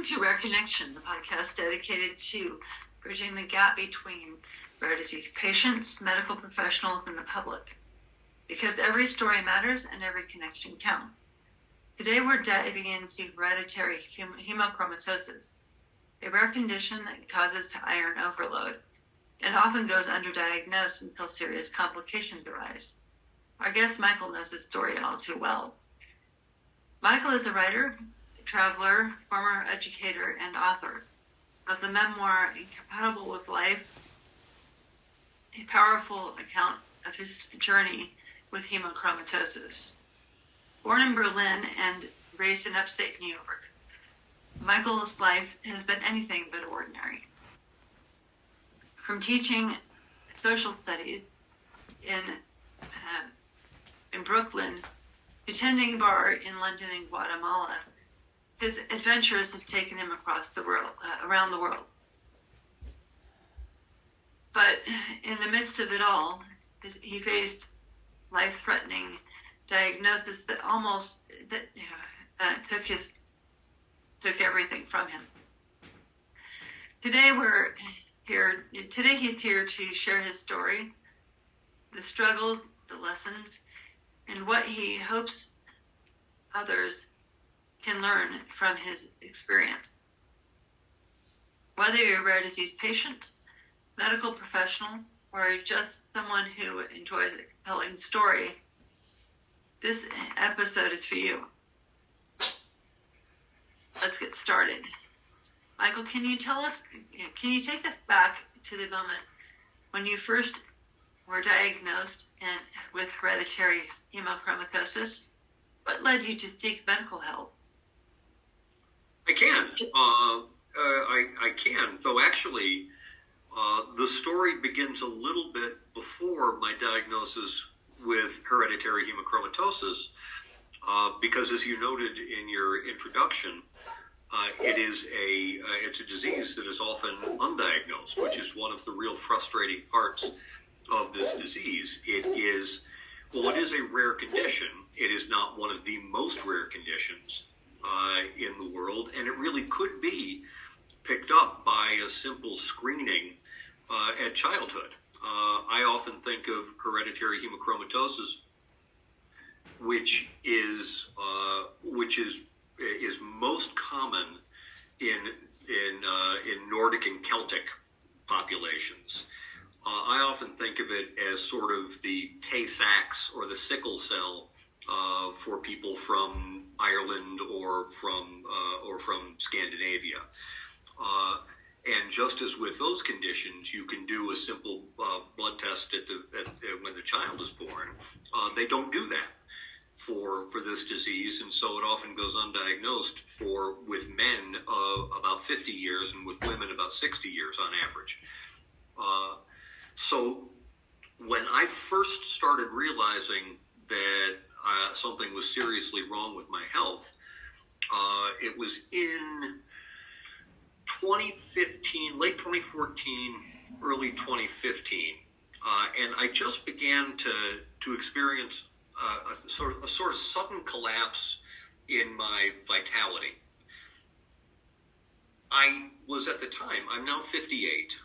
Welcome to Rare Connection, the podcast dedicated to bridging the gap between rare disease patients, medical professionals, and the public. Because every story matters and every connection counts. Today we're diving into hereditary hemochromatosis, a rare condition that causes iron overload and often goes underdiagnosed until serious complications arise. Our guest Michael knows the story all too well. Michael is a writer, traveler, former educator, and author of the memoir Incompatible with Life, a powerful account of his journey with hemochromatosis. Born in Berlin and raised in upstate New York, Michael's life has been anything but ordinary. From teaching social studies in Brooklyn to tending bar in London and Guatemala, his adventures have taken him across the world, around the world. But in the midst of it all, he faced life-threatening diagnosis that took everything from him. Today he's here to share his story, the struggles, the lessons, and what he hopes others can learn from his experience. Whether you're a rare disease patient, medical professional, or just someone who enjoys a compelling story, this episode is for you. Let's get started. Michael, can you take us back to the moment when you first were diagnosed with hereditary hemochromatosis? What led you to seek medical help? I can. I can. Though actually, the story begins a little bit before my diagnosis with hereditary hemochromatosis, because as you noted in your introduction, it's a disease that is often undiagnosed, which is one of the real frustrating parts of this disease. It is a rare condition. It is not one of the most rare conditions in the world, and it really could be picked up by a simple screening at childhood. I often think of hereditary hemochromatosis, which is most common in Nordic and Celtic populations. I often think of it as sort of the Tay-Sachs or the sickle cell for people from Ireland or from Scandinavia. And just as with those conditions, you can do a simple blood test when the child is born. They don't do that for this disease, and so it often goes undiagnosed with men about 50 years and with women about 60 years on average. So when I first started realizing that something was seriously wrong with my health, it was in 2015, late 2014, early 2015, and I just began to experience a sort of sudden collapse in my vitality. I was at the time, I'm now 58,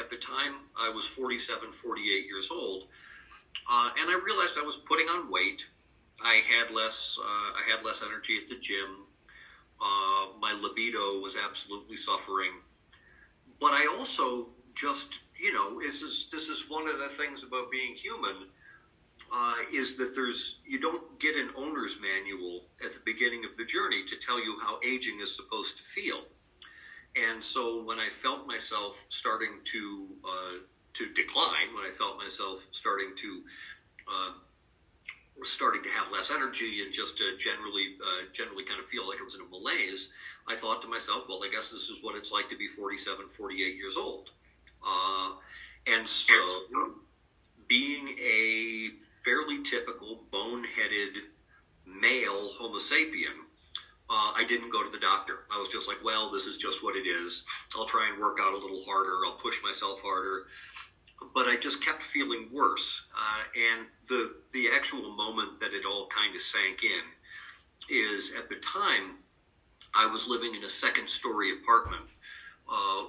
at the time I was 47, 48 years old, and I realized I was putting on weight. I had less energy at the gym. My libido was absolutely suffering. But I also just, this is one of the things about being human, is that you don't get an owner's manual at the beginning of the journey to tell you how aging is supposed to feel. And so when I felt myself starting to decline, when I felt myself starting to have less energy and just generally kind of feel like I was in a malaise, I thought to myself, well, I guess this is what it's like to be 47, 48 years old. And so being a fairly typical bone-headed male Homo sapien, I didn't go to the doctor. I was just like, well, this is just what it is. I'll try and work out a little harder. I'll push myself harder. But I just kept feeling worse. And the actual moment that it all kind of sank in is at the time I was living in a second-story apartment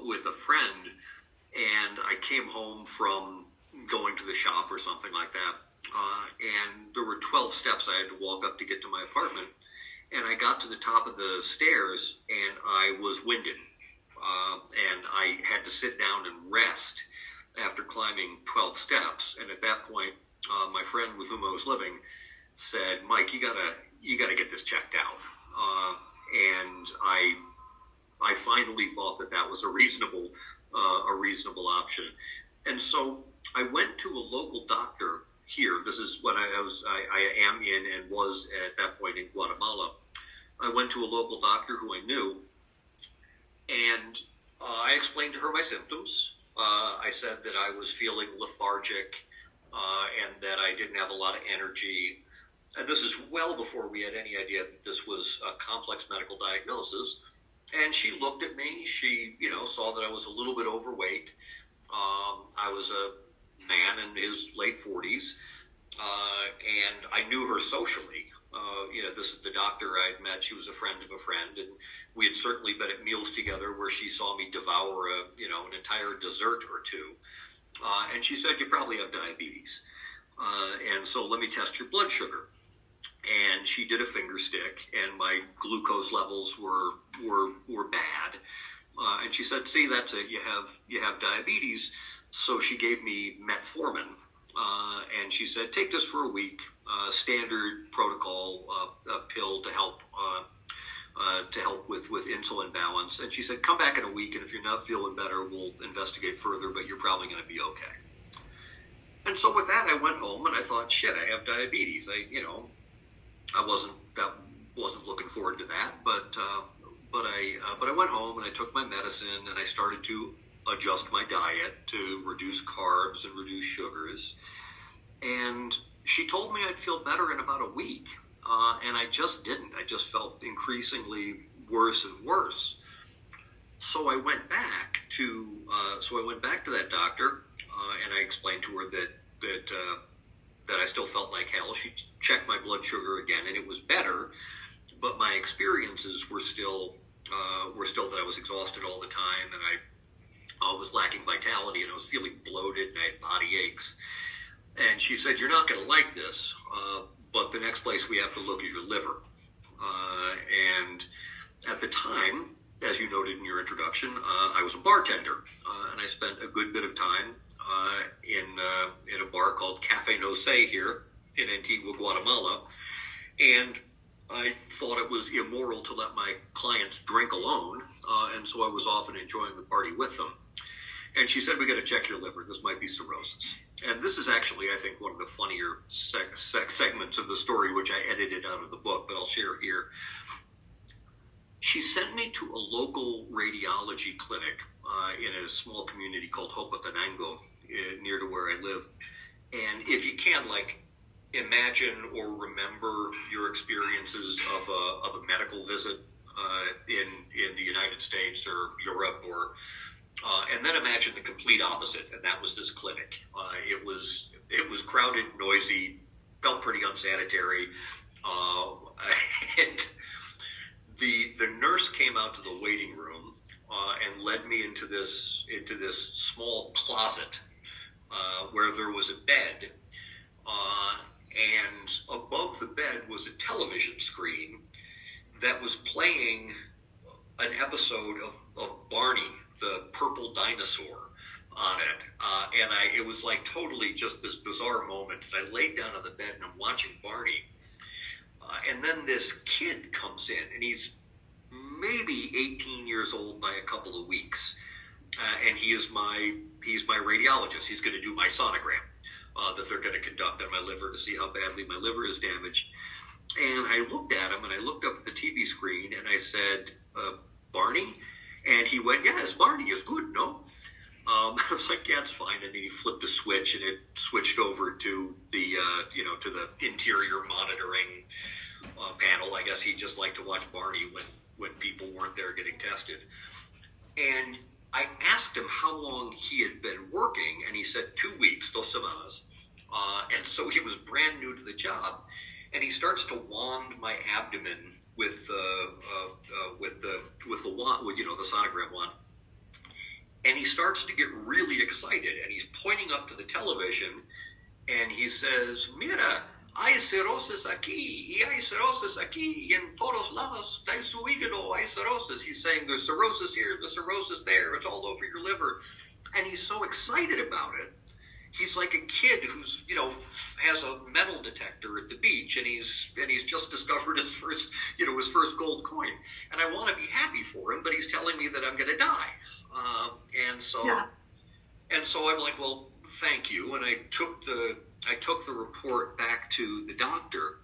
with a friend, and I came home from going to the shop or something like that, and there were 12 steps I had to walk up to get to my apartment, and I got to the top of the stairs, and I was winded, and I had to sit down and rest after climbing 12 steps, and at that point, my friend with whom I was living said, "Mike, you gotta get this checked out," and I finally thought that was a reasonable option. And so I went to a local doctor here. This is what I am in and was at that point in Guatemala. I went to a local doctor who I knew, and I explained to her my symptoms. I said that I was feeling lethargic and that I didn't have a lot of energy. And this is well before we had any idea that this was a complex medical diagnosis. And she looked at me. She, saw that I was a little bit overweight. I was a man in his late 40s, and I knew her socially. This is the doctor I'd met. She was a friend of a friend, and we had certainly been at meals together where she saw me devour an entire dessert or two. And she said, "You probably have diabetes, and so let me test your blood sugar." And she did a finger stick, and my glucose levels were bad. And she said, "See, that's it. You have diabetes." So she gave me metformin, and she said, "Take this for a week, standard protocol, a pill to help with insulin balance." And she said, "Come back in a week, and if you're not feeling better, we'll investigate further, but you're probably going to be okay." And so with that, I went home and I thought, "Shit, I have diabetes." I wasn't looking forward to that, but I went home and I took my medicine and I started to adjust my diet to reduce carbs and reduce sugars. And she told me I'd feel better in about a week, and I just didn't. I just felt increasingly worse and worse. So I went back to that doctor, and I explained to her that I still felt like hell. She checked my blood sugar again, and it was better, but my experiences were still that I was exhausted all the time, and I was lacking vitality, and I was feeling bloated, and I had body aches. And she said, "You're not going to like this, but the next place we have to look is your liver." And at the time, as you noted in your introduction, I was a bartender, and I spent a good bit of time in a bar called Café No Sé here in Antigua, Guatemala, and I thought it was immoral to let my clients drink alone, and so I was often enjoying the party with them. And she said, "We got to check your liver. This might be cirrhosis." And this is actually, I think, one of the funnier segments of the story, which I edited out of the book, but I'll share here. She sent me to a local radiology clinic in a small community called Hocotenango, near to where I live. And if you can, imagine or remember your experiences of a medical visit in the United States or Europe, and then imagine the complete opposite, and that was this clinic. It was crowded, noisy, felt pretty unsanitary, and the nurse came out to the waiting room and led me into this small closet where there was a bed, and above the bed was a television screen that was playing an episode of Barney, the purple dinosaur, on it. And it was totally just this bizarre moment. And I laid down on the bed and I'm watching Barney. And then this kid comes in, and he's maybe 18 years old by a couple of weeks. And he's my radiologist. He's going to do my sonogram that they're going to conduct on my liver to see how badly my liver is damaged. And I looked at him, and I looked up at the TV screen, and I said, "Barney?" And he went, "Yes, Barney is good, no?" I was like, "Yeah, it's fine." And then he flipped a switch, and it switched over to the interior monitoring panel. I guess he just liked to watch Barney when people weren't there getting tested. And I asked him how long he had been working, and he said 2 weeks, 2 semanas. And so he was brand new to the job. And he starts to wand my abdomen with the sonogram on. And he starts to get really excited, and he's pointing up to the television, and he says, "Mira, hay cirrhosis aquí, y hay cirrhosis aquí, y en todos lados de su hígado hay cirrhosis." He's saying there's cirrhosis here, the cirrhosis there, it's all over your liver. And he's so excited about it. He's like a kid who's, has a metal detector at the beach, and he's just discovered his first gold coin. And I want to be happy for him, but he's telling me that I'm going to die. And so I'm like, well, thank you. And I took the report back to the doctor,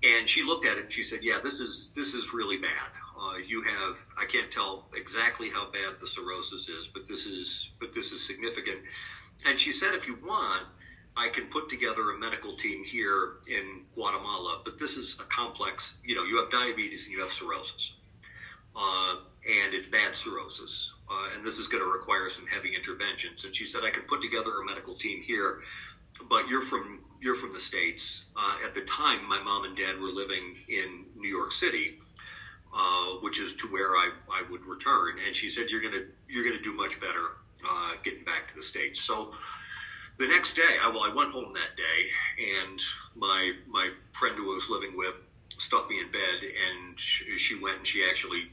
and she looked at it and she said, "Yeah, this is really bad. I can't tell exactly how bad the cirrhosis is, but this is significant." And she said, "If you want, I can put together a medical team here in Guatemala, but this is a complex. You have diabetes and you have cirrhosis, and it's bad cirrhosis, and this is going to require some heavy interventions." And she said, "I can put together a medical team here, but you're from the States." At the time, my mom and dad were living in New York City, which is to where I would return. And she said, you're gonna do much better getting back to the States. So the next day, I went home that day, and my friend who I was living with stuck me in bed, and she went and she actually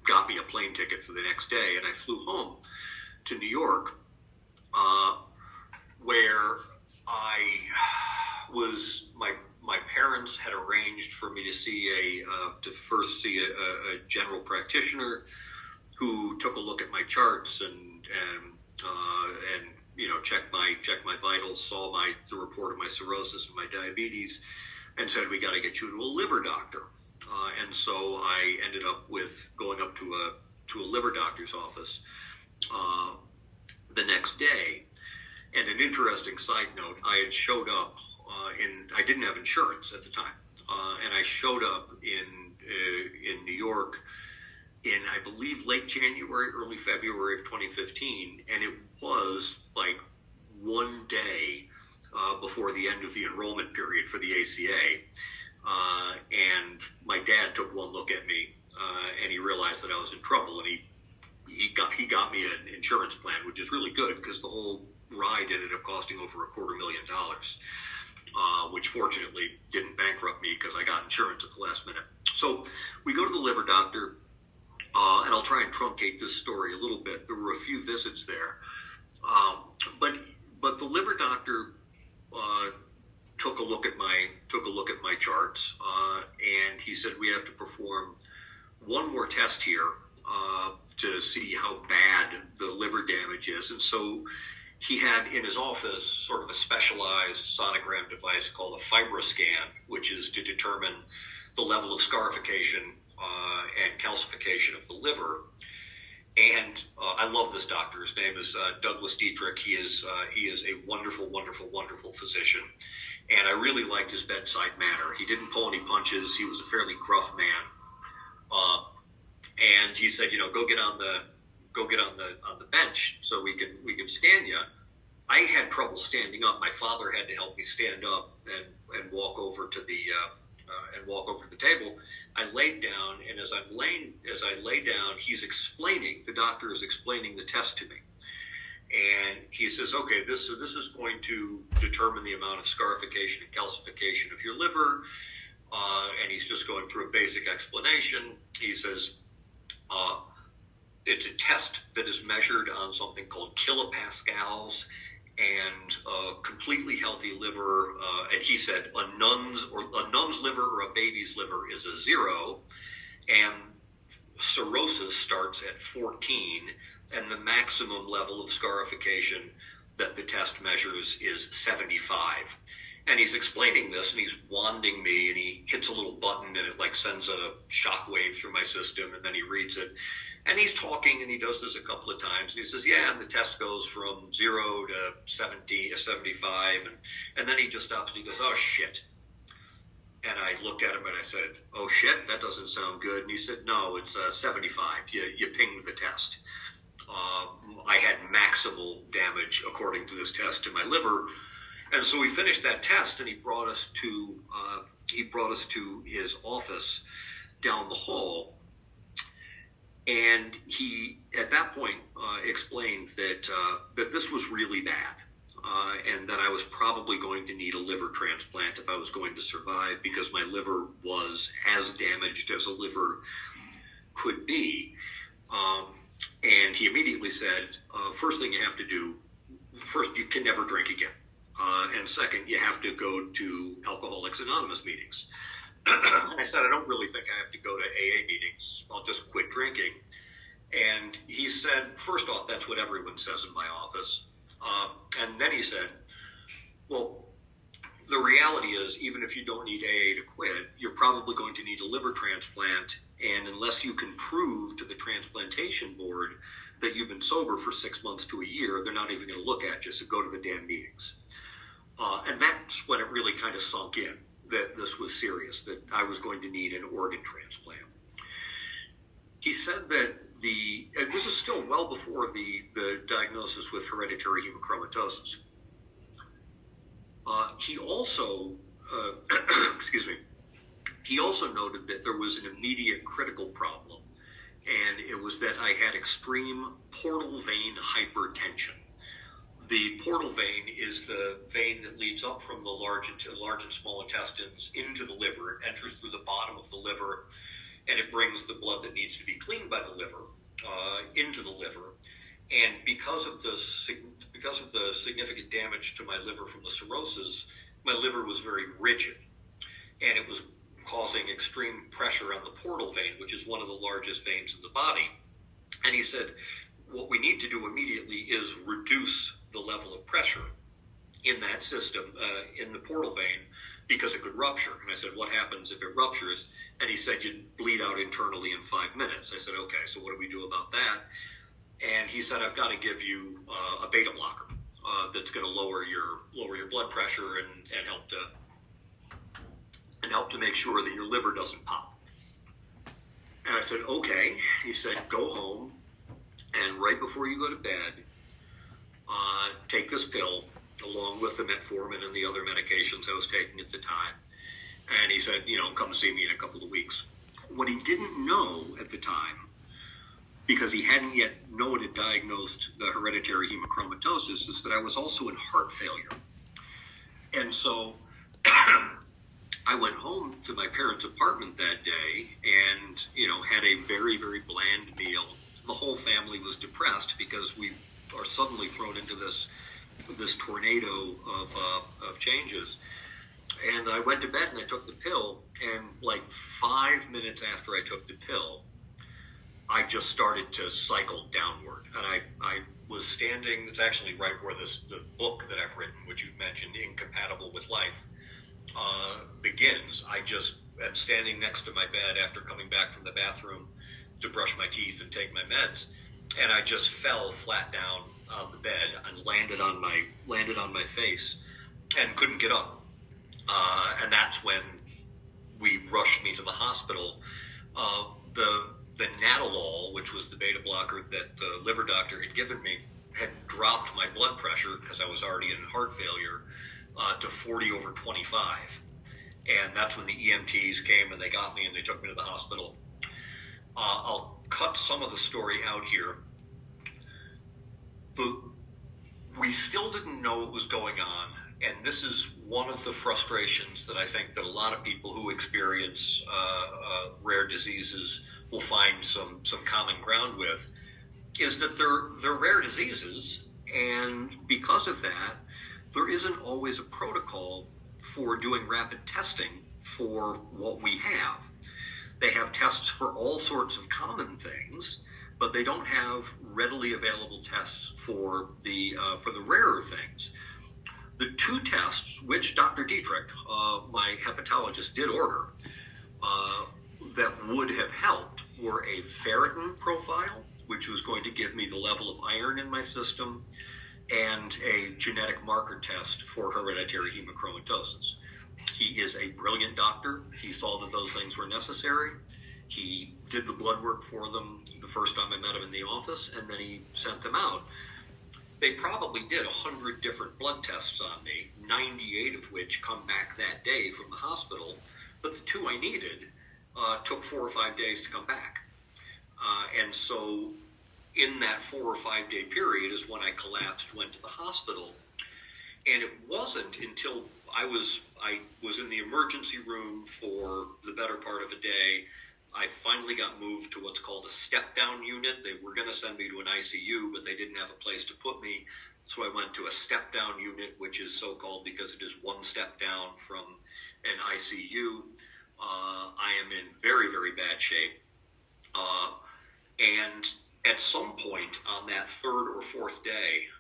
got me a plane ticket for the next day, and I flew home to New York, where my parents had arranged for me to first see a general practitioner who took a look at my charts and checked my vitals, saw the report of my cirrhosis and my diabetes, and said, "We got to get you to a liver doctor." And so I ended up with going up to a liver doctor's office the next day. And an interesting side note, I had showed up I didn't have insurance at the time, and I showed up in New York in, I believe, late January, early February of 2015, and it was like one day before the end of the enrollment period for the ACA, and my dad took one look at me, and he realized that I was in trouble, and he got me an insurance plan, which is really good because the whole ride ended up costing over $250,000, which fortunately didn't bankrupt me because I got insurance at the last minute. So we go to the liver doctor, and I'll try and truncate this story a little bit. There were a few visits there, but the liver doctor took a look at my charts, and he said, "We have to perform one more test here to see how bad the liver damage is." And so he had in his office sort of a specialized sonogram device called a Fibroscan, which is to determine the level of scarification and calcification of the liver. And I love this doctor. His name is Douglas Dietrich. He is a wonderful, wonderful, wonderful physician. And I really liked his bedside manner. He didn't pull any punches. He was a fairly gruff man. And he said, go get on the bench so we can scan you. I had trouble standing up. My father had to help me stand up and walk over to the table. I laid down, and as I lay down, the doctor is explaining the test to me. And he says, "Okay, this is going to determine the amount of scarification and calcification of your liver." And he's just going through a basic explanation. He says, it's a test that is measured on something called kilopascals, and a completely healthy liver, and he said a nun's liver or a baby's liver is a 0, and cirrhosis starts at 14, and the maximum level of scarification that the test measures is 75. And he's explaining this, and he's wanding me, and he hits a little button, and it like sends a shock wave through my system, and then he reads it. And he's talking, and he does this a couple of times, and he says, "Yeah," and the test goes from 0 to 75, and then he just stops, and he goes, "Oh, shit." And I looked at him, and I said, "Oh, shit, that doesn't sound good." And he said, "No, it's 75. You pinged the test." I had maximal damage, according to this test, in my liver. And so we finished that test, and he brought us to his office down the hall. And he, at that point, explained that this was really bad, and that I was probably going to need a liver transplant if I was going to survive, because my liver was as damaged as a liver could be. And he immediately said, first thing you have to do, first, you can never drink again. And second, you have to go to Alcoholics Anonymous meetings. And I said, I don't really think I have to go to AA meetings. I'll just quit drinking. And he said, first off, that's what everyone says in my office. And then he said, well, the reality is, even if you don't need AA to quit, you're probably going to need a liver transplant. And unless you can prove to the transplantation board that you've been sober for 6 months to a year, they're not even going to look at you, so go to the damn meetings. And that's when it really kind of sunk in, that this was serious, that I was going to need an organ transplant. He said that and this is still well before the diagnosis with hereditary hemochromatosis. He also, he also noted that there was an immediate critical problem, and it was that I had extreme portal vein hypertension. The portal vein is the vein that leads up from the large and small intestines into the liver. It enters through the bottom of the liver, and it brings the blood that needs to be cleaned by the liver into the liver. And because of the significant damage to my liver from the cirrhosis, my liver was very rigid, and it was causing extreme pressure on the portal vein, which is one of the largest veins in the body. And he said, what we need to do immediately is reduce the level of pressure in that system, in the portal vein, because it could rupture. And I said, what happens if it ruptures? And he said, you'd bleed out internally in 5 minutes. I said, okay, so what do we do about that? And he said, I've got to give you a beta blocker that's going to lower your blood pressure and help to make sure that your liver doesn't pop. And I said, okay. He said, go home, and right before you go to bed, take this pill along with the metformin and the other medications I was taking at the time. And he said, come see me in a couple of weeks. What he didn't know at the time, because he hadn't yet known and diagnosed the hereditary hemochromatosis, is that I was also in heart failure. And so I went home to my parents' apartment that day and, had a very, very bland meal. The whole family was depressed because we are suddenly thrown into this tornado of changes. And I went to bed and I took the pill, and like 5 minutes after I took the pill, I just started to cycle downward. And I was standing, it's actually right where the book that I've written, which you've mentioned, Incompatible with Life, begins. I just am standing next to my bed after coming back from the bathroom to brush my teeth and take my meds, and I just fell flat down on the bed and landed on my face and couldn't get up. And that's when we rushed me to the hospital. The Nadolol, which was the beta blocker that the liver doctor had given me, had dropped my blood pressure, because I was already in heart failure, to 40/25. And that's when the EMTs came and they got me and they took me to the hospital. I'll cut some of the story out here. We still didn't know what was going on, and this is one of the frustrations that I think that a lot of people who experience rare diseases will find some common ground with, is that they're rare diseases, and because of that, there isn't always a protocol for doing rapid testing for what we have. They have tests for all sorts of common things, but they don't have readily available tests for the rarer things. The two tests, which Dr. Dietrich, my hepatologist, did order, that would have helped were a ferritin profile, which was going to give me the level of iron in my system, and a genetic marker test for hereditary hemochromatosis. He is a brilliant doctor. He saw that those things were necessary. He did the blood work for them the first time I met him in the office, and then he sent them out. They probably did 100 different blood tests on me, 98 of which come back that day from the hospital, but the two I needed took 4 or 5 days to come back. And so in that 4 or 5 day period is when I collapsed, went to the hospital. And it wasn't until I was in the emergency room for the better part of a day. I finally got moved to what's called a step-down unit. They were going to send me to an ICU, but they didn't have a place to put me. So I went to a step-down unit, which is so-called because it is one step down from an ICU. I am in very, very bad shape. And at some point on that 3rd or 4th day,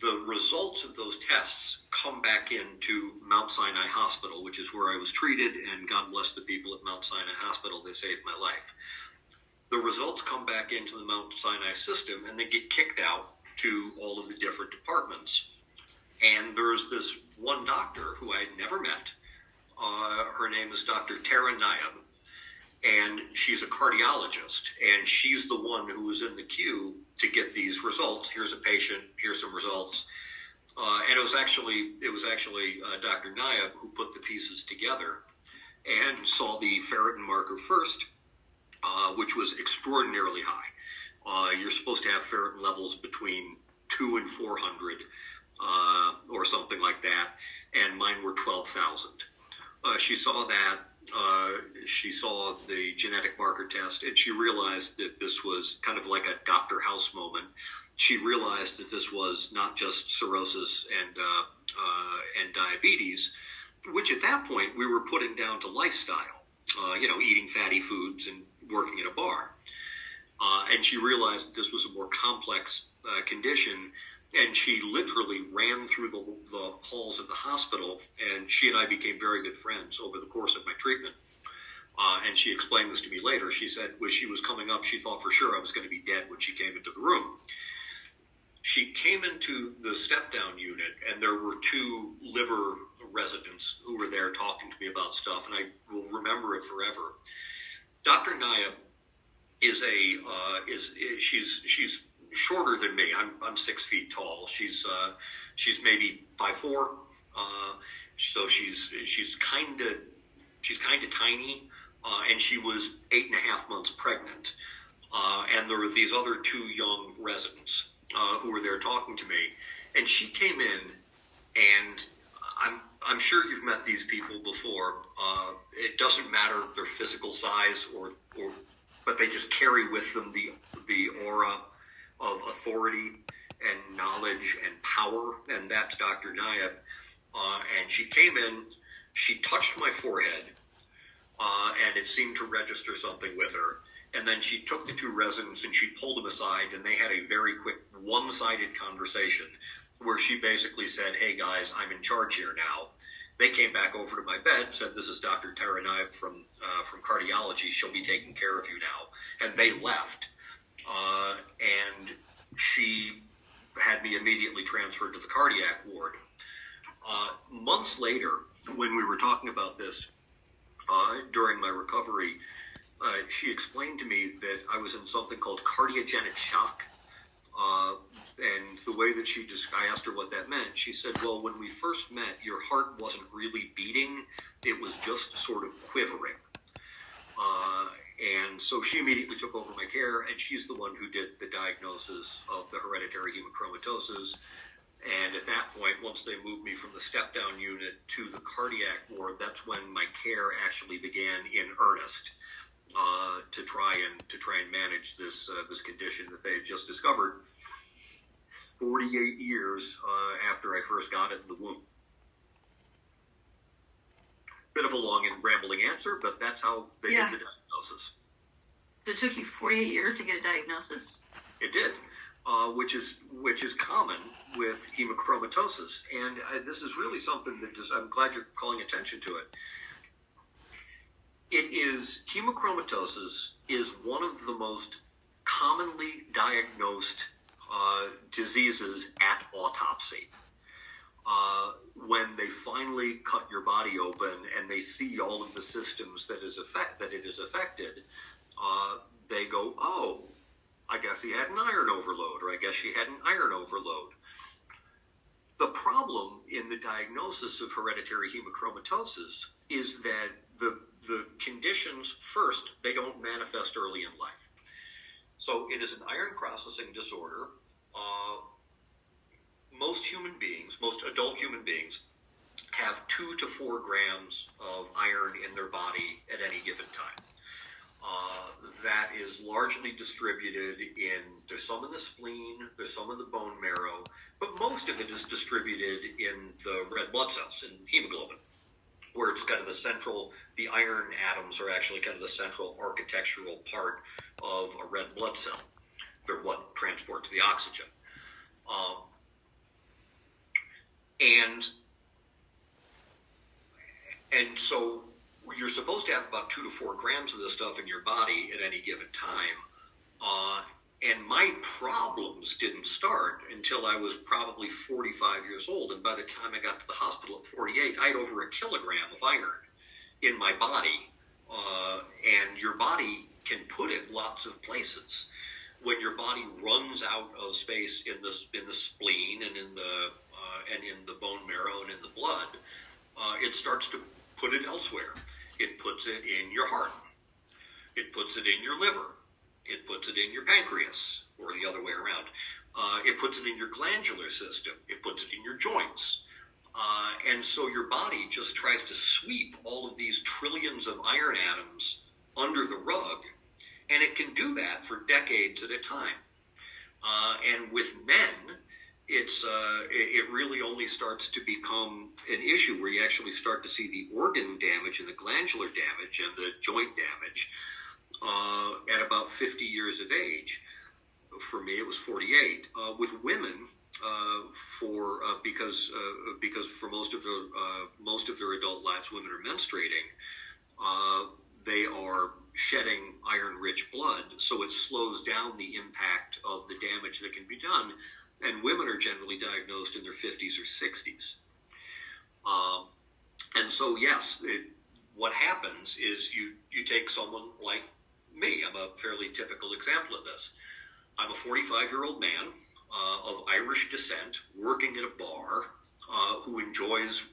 the results of those tests come back into Mount Sinai Hospital, which is where I was treated, and God bless the people at Mount Sinai Hospital, they saved my life. The results come back into the Mount Sinai system, and they get kicked out to all of the different departments. And there's this one doctor who I had never met. Her name is Dr. Tara Nayab, and she's a cardiologist, and she's the one who was in the queue to get these results. Here's a patient, here's some results. And it was actually Dr. Nayab who put the pieces together and saw the ferritin marker first, which was extraordinarily high. You're supposed to have ferritin levels between 2 and 400 or something like that, and mine were 12,000. She saw that. She saw the genetic marker test, and she realized that this was kind of like a Dr. House moment. She realized that this was not just cirrhosis and diabetes, which at that point we were putting down to lifestyle, eating fatty foods and working at a bar. And she realized that this was a more complex condition, and she literally ran through the halls of the hospital, and she and I became very good friends over the course of my treatment. And she explained this to me later. She said when she was coming up, she thought for sure I was going to be dead when she came into the room. She came into the step-down unit, and there were 2 liver residents who were there talking to me about stuff, and I will remember it forever. Dr. Nayab she's shorter than me. I'm 6 feet tall. She's maybe 5'4". So she's kind of tiny, and she was 8.5 months pregnant. And there were these other 2 young residents who were there talking to me, and she came in, and I'm sure you've met these people before. It doesn't matter their physical size but they just carry with them the aura of authority and knowledge and power, and that's Dr. Nayab. And she came in, she touched my forehead, and it seemed to register something with her. And then she took the 2 residents and she pulled them aside, and they had a very quick one-sided conversation where she basically said, "Hey guys, I'm in charge here now." They came back over to my bed, said, "This is Dr. Tara Nayab from cardiology. She'll be taking care of you now." And they left. And she had me immediately transferred to the cardiac ward. Months later, when we were talking about this during my recovery, she explained to me that I was in something called cardiogenic shock. And the way that I asked her what that meant, she said, "Well, when we first met, your heart wasn't really beating. It was just sort of quivering." And so she immediately took over my care, and she's the one who did the diagnosis of the hereditary hemochromatosis. And at that point, once they moved me from the step-down unit to the cardiac ward, that's when my care actually began in earnest to try and manage this condition that they had just discovered 48 years after I first got it in the womb. Bit of a long and rambling answer, but that's how they did the diagnosis. It took you 48 years to get a diagnosis? It did, which is common with hemochromatosis. And this is really something that I'm glad you're calling attention to it. Hemochromatosis is one of the most commonly diagnosed diseases at autopsy. When they finally cut your body open and they see all of the systems that it is affected, they go, "Oh, I guess he had an iron overload," or "I guess she had an iron overload." The problem in the diagnosis of hereditary hemochromatosis is that the conditions First, they don't manifest early in life. So it is an iron processing disorder. Most adult human beings, have 2 to 4 grams of iron in their body at any given time. That is largely distributed there's some in the spleen, there's some in the bone marrow, but most of it is distributed in the red blood cells, in hemoglobin, where it's kind of the iron atoms are actually kind of the central architectural part of a red blood cell. They're what transports the oxygen. And so you're supposed to have about 2 to 4 grams of this stuff in your body at any given time. And my problems didn't start until I was probably 45 years old. And by the time I got to the hospital at 48, I had over 1 kilogram of iron in my body. And your body can put it lots of places. When your body runs out of space in the spleen and in the bone marrow and in the blood, it starts to put it elsewhere. It puts it in your heart. It puts it in your liver. It puts it in your pancreas, or the other way around. It puts it in your glandular system. It puts it in your joints. And so your body just tries to sweep all of these trillions of iron atoms under the rug, and it can do that for decades at a time. And with men, it really only starts to become an issue where you actually start to see the organ damage and the glandular damage and the joint damage at about 50 years of age. For me, it was 48. With women, because for most of their adult lives, women are menstruating. They are shedding iron-rich blood, so it slows down the impact of the damage that can be done. And women are generally diagnosed in their 50s or 60s. And so, yes, what happens is you take someone like me. I'm a fairly typical example of this. I'm a 45-year-old man of Irish descent, working at a bar, who enjoys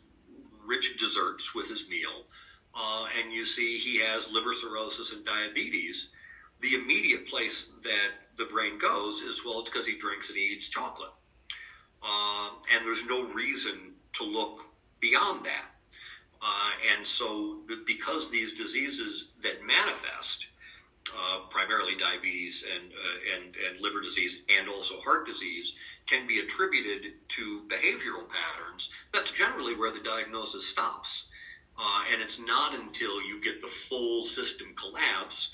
rich desserts with his meal. And you see he has liver cirrhosis and diabetes. The immediate place that the brain goes is, well, it's because he drinks and he eats chocolate. And there's no reason to look beyond that. And so because these diseases that manifest, primarily diabetes and liver disease and also heart disease, can be attributed to behavioral patterns, that's generally where the diagnosis stops. And it's not until you get the full system collapse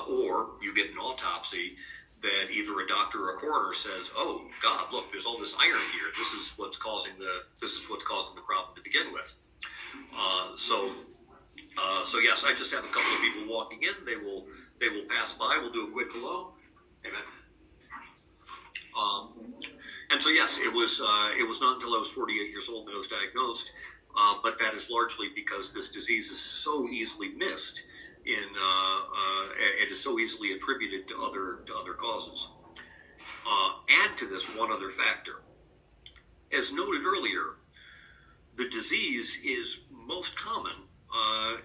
or you get an autopsy that either a doctor or a coroner says, "Oh God, look, there's all this iron here. This is what's causing the problem to begin with." So yes, I just have a couple of people walking in. They will pass by. We'll do a quick hello. Amen. And so yes, it was not until I was 48 years old that I was diagnosed. But that is largely because this disease is so easily missed. It is so easily attributed to other causes. Add to this one other factor. As noted earlier, the disease is most common.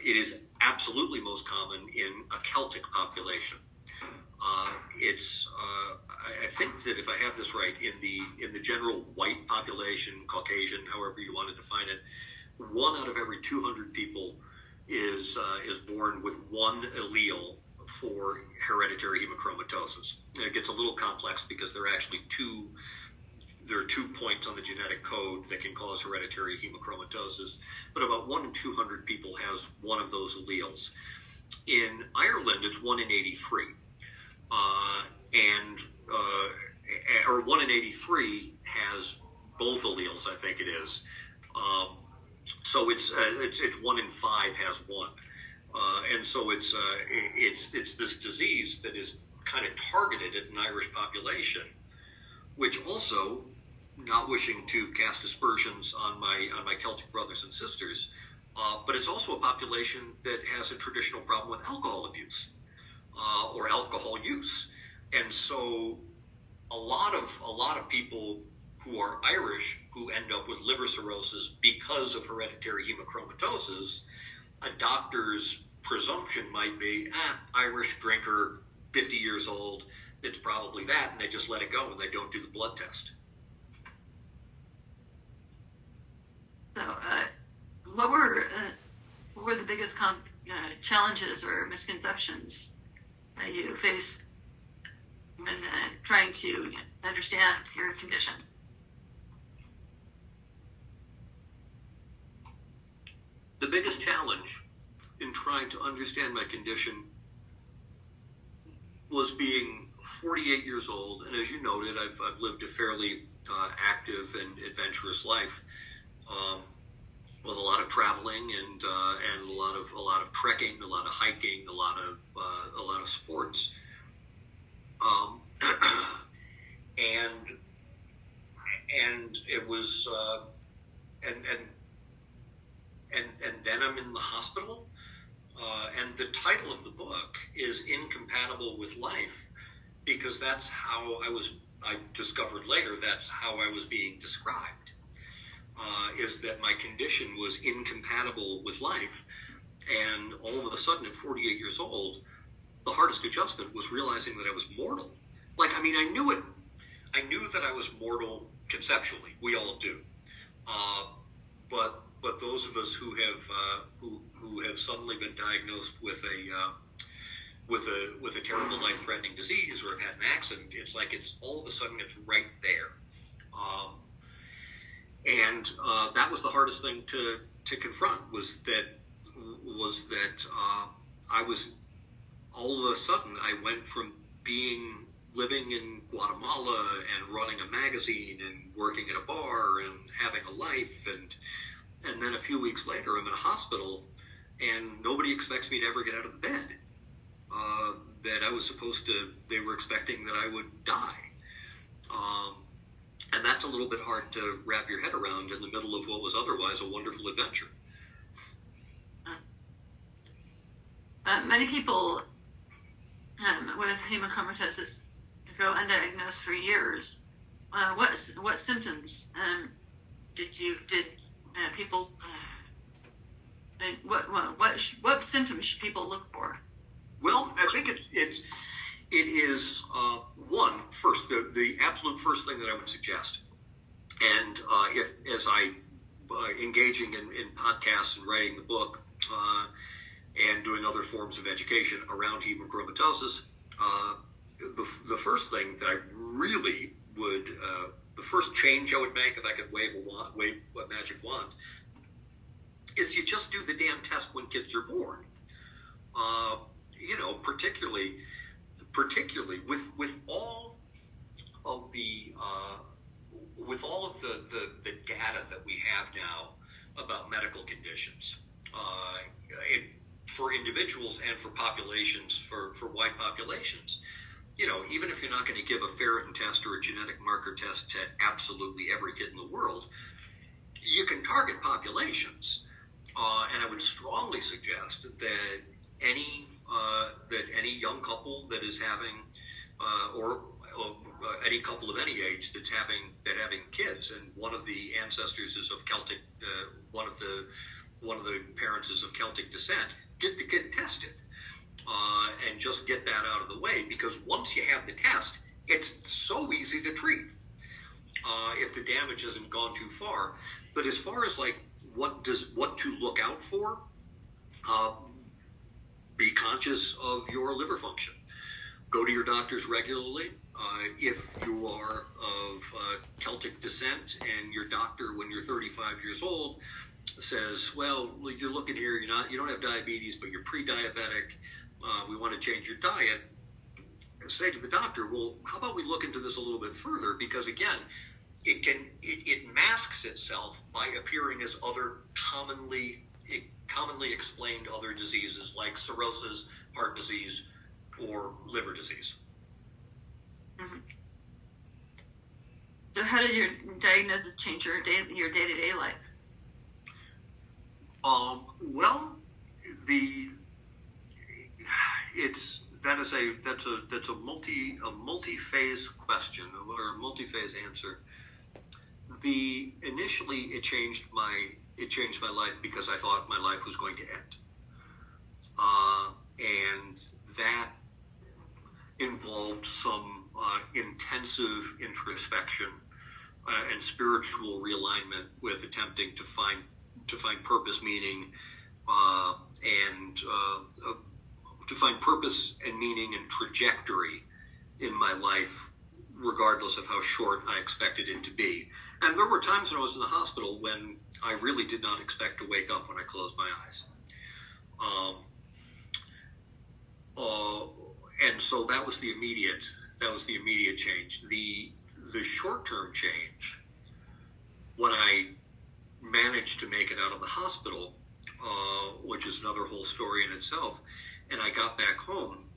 It is absolutely most common in a Celtic population. I think that if I have this right, in the general white population, Caucasian, however you want to define it, 1 out of every 200 people is born with one allele for hereditary hemochromatosis. And it gets a little complex because there are actually two points on the genetic code that can cause hereditary hemochromatosis, but about 1 in 200 people has one of those alleles. In Ireland, it's 1 in 83, or 1 in 83 has both alleles, I think it is. So it's 1 in 5 has one, and so it's this disease that is kind of targeted at an Irish population, which also, not wishing to cast aspersions on my Celtic brothers and sisters, but it's also a population that has a traditional problem with alcohol abuse or alcohol use, and so a lot of people who are Irish who end up with liver cirrhosis because of hereditary hemochromatosis, a doctor's presumption might be, Irish drinker, 50 years old, it's probably that, and they just let it go and they don't do the blood test. So, what were the biggest challenges or misconceptions that you faced when trying to understand your condition? The biggest challenge in trying to understand my condition was being 48 years old, and as you noted, I've lived a fairly active and adventurous life, with a lot of traveling and a lot of trekking, a lot of hiking, a lot of sports, and it was and then I'm in the hospital, and the title of the book is Incompatible with Life, because that's how I discovered later, that's how I was being described, is that my condition was incompatible with life. And all of a sudden at 48 years old, the hardest adjustment was realizing that I was mortal. I knew it. I knew that I was mortal conceptually. We all do. But those of us who have suddenly been diagnosed with a terrible life-threatening disease or have had an accident, it's like it's all of a sudden it's right there. And that was the hardest thing to confront, was that I was, all of a sudden I went from living in Guatemala and running a magazine and working at a bar and having a life, and then a few weeks later I'm in a hospital and nobody expects me to ever get out of the bed. They were expecting that I would die. And that's a little bit hard to wrap your head around in the middle of what was otherwise a wonderful adventure. Many people with hemochromatosis go undiagnosed for years. What symptoms did people? What symptoms should people look for? Well, I think it is first, the absolute first thing that I would suggest, and as I engaging in podcasts and writing the book and doing other forms of education around hemochromatosis, the first thing that I really would, the first change I would make, if I could wave a magic wand, is you just do the damn test when kids are born. Particularly with all of the data that we have now about medical conditions, for individuals and for populations, for wide populations. Even if you're not going to give a ferritin test or a genetic marker test to absolutely every kid in the world, you can target populations. And I would strongly suggest that any young couple that is having, or any couple of any age that's having kids, and one of the ancestors is of Celtic, one of the parents is of Celtic descent, get the kid tested, and just get that out of the way, because once you have the test, it's so easy to treat if the damage hasn't gone too far. But as far as what to look out for, be conscious of your liver function. Go to your doctors regularly. If you are of Celtic descent and your doctor, when you're 35 years old, says, "Well, you're looking here. You don't have diabetes, but you're pre-diabetic. We want to change your diet." Say to the doctor, "Well, how about we look into this a little bit further?" Because again, it masks itself by appearing as other commonly explained other diseases like cirrhosis, heart disease, or liver disease. Mm-hmm. So how did your diagnosis change your day-to-day life? Well, that's a multi-phase question or a multi-phase answer. Initially it changed my life because I thought my life was going to end. intensive introspection and spiritual realignment with attempting to find purpose, meaning, and to find purpose and meaning and trajectory in my life, regardless of how short I expected it to be. And there were times when I was in the hospital when I really did not expect to wake up when I closed my eyes. And so that was the immediate change. The short-term change, when I managed to make it out of the hospital, which is another whole story in itself, and I got back home,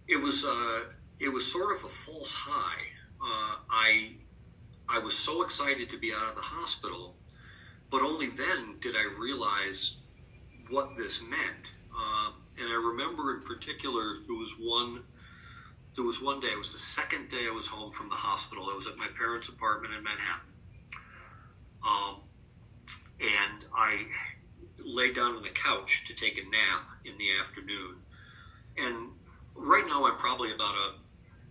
it was sort of a false high. I was so excited to be out of the hospital, but only then did I realize what this meant. And I remember in particular, there was one day, it was the second day I was home from the hospital. I was at my parents' apartment in Manhattan. And I lay down on the couch to take a nap in the afternoon. And right now I'm probably about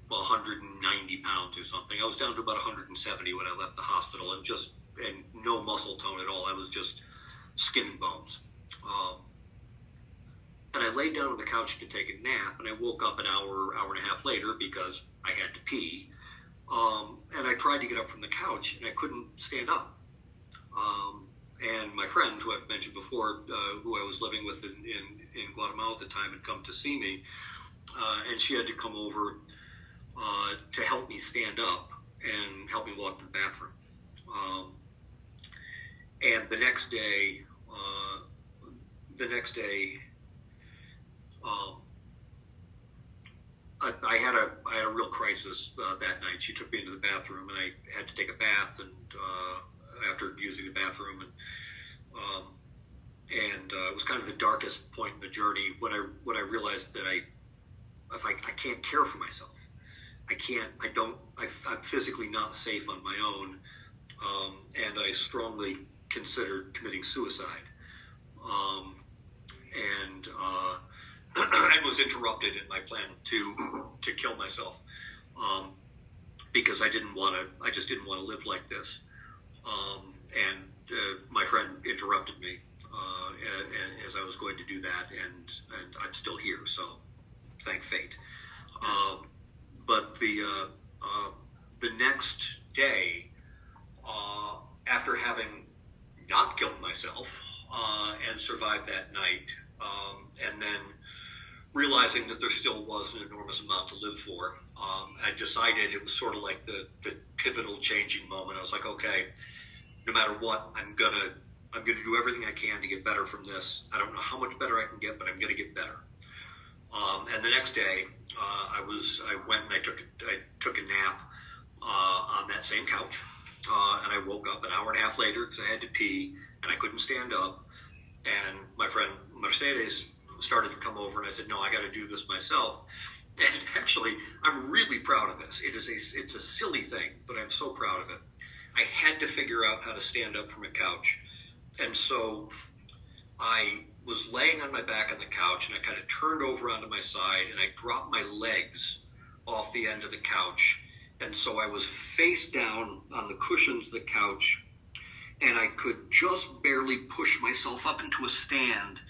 190 pounds or something. I was down to about 170 when I left the hospital, and no muscle tone at all. I was just skin and bones. And I laid down on the couch to take a nap, and I woke up an hour and a half later because I had to pee. And I tried to get up from the couch, and I couldn't stand up. And my friend, who I've mentioned before, who I was living with in Guatemala at the time, had come to see me, and she had to come over to help me stand up and help me walk to the bathroom. And the next day, I had a real crisis that night. She took me into the bathroom, and I had to take a bath, and after using the bathroom, and it was kind of the darkest point in the journey when I realized that I can't care for myself. I'm physically not safe on my own, and I strongly considered committing suicide. And I was interrupted in my plan to kill myself, because I just didn't want to live like this. And my friend interrupted me as I was going to do that, and I'm still here, so thank fate. But the next day, after having not killed myself and survived that night, and then realizing that there still was an enormous amount to live for, I decided it was sort of like the pivotal changing moment. I was like, okay, no matter what, I'm gonna do everything I can to get better from this. I don't know how much better I can get, but I'm gonna get better. And the next day, I went and I took a nap on that same couch, and I woke up an hour and a half later because I had to pee and I couldn't stand up. And my friend Mercedes started to come over, and I said, "No, I got to do this myself." And actually, I'm really proud of this. It's a silly thing, but I'm so proud of it. I had to figure out how to stand up from a couch, and so I was laying on my back on the couch, and I kind of turned over onto my side, and I dropped my legs off the end of the couch, and so I was face down on the cushions of the couch, and I could just barely push myself up into a stand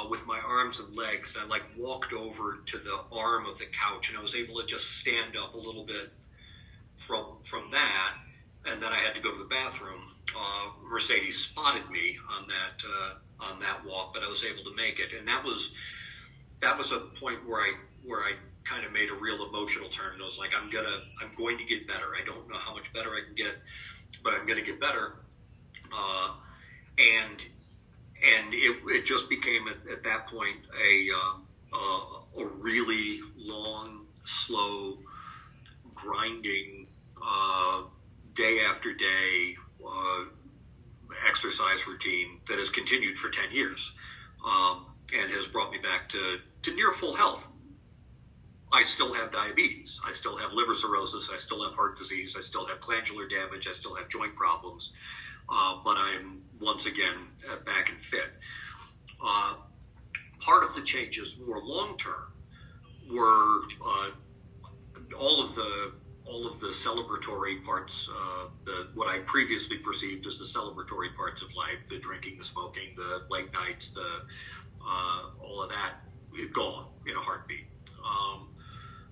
with my arms and legs. And I walked over to the arm of the couch, and I was able to just stand up a little bit from that, and then I had to go to the bathroom. Mercedes spotted me on that walk, but I was able to make it, and that was a point where I kind of made a real emotional turn, and I was like, I'm going to get better. I don't know how much better I can get, but I'm going to get better. And it just became at that point a really long, slow, grinding, day after day exercise routine that has continued for 10 years, and has brought me back to near full health. I still have diabetes. I still have liver cirrhosis. I still have heart disease. I still have glandular damage. I still have joint problems. But I'm once again back and fit. Part of the changes more long-term were all of the celebratory parts, what I previously perceived as the celebratory parts of life, the drinking, the smoking, the late nights, all of that, gone in a heartbeat.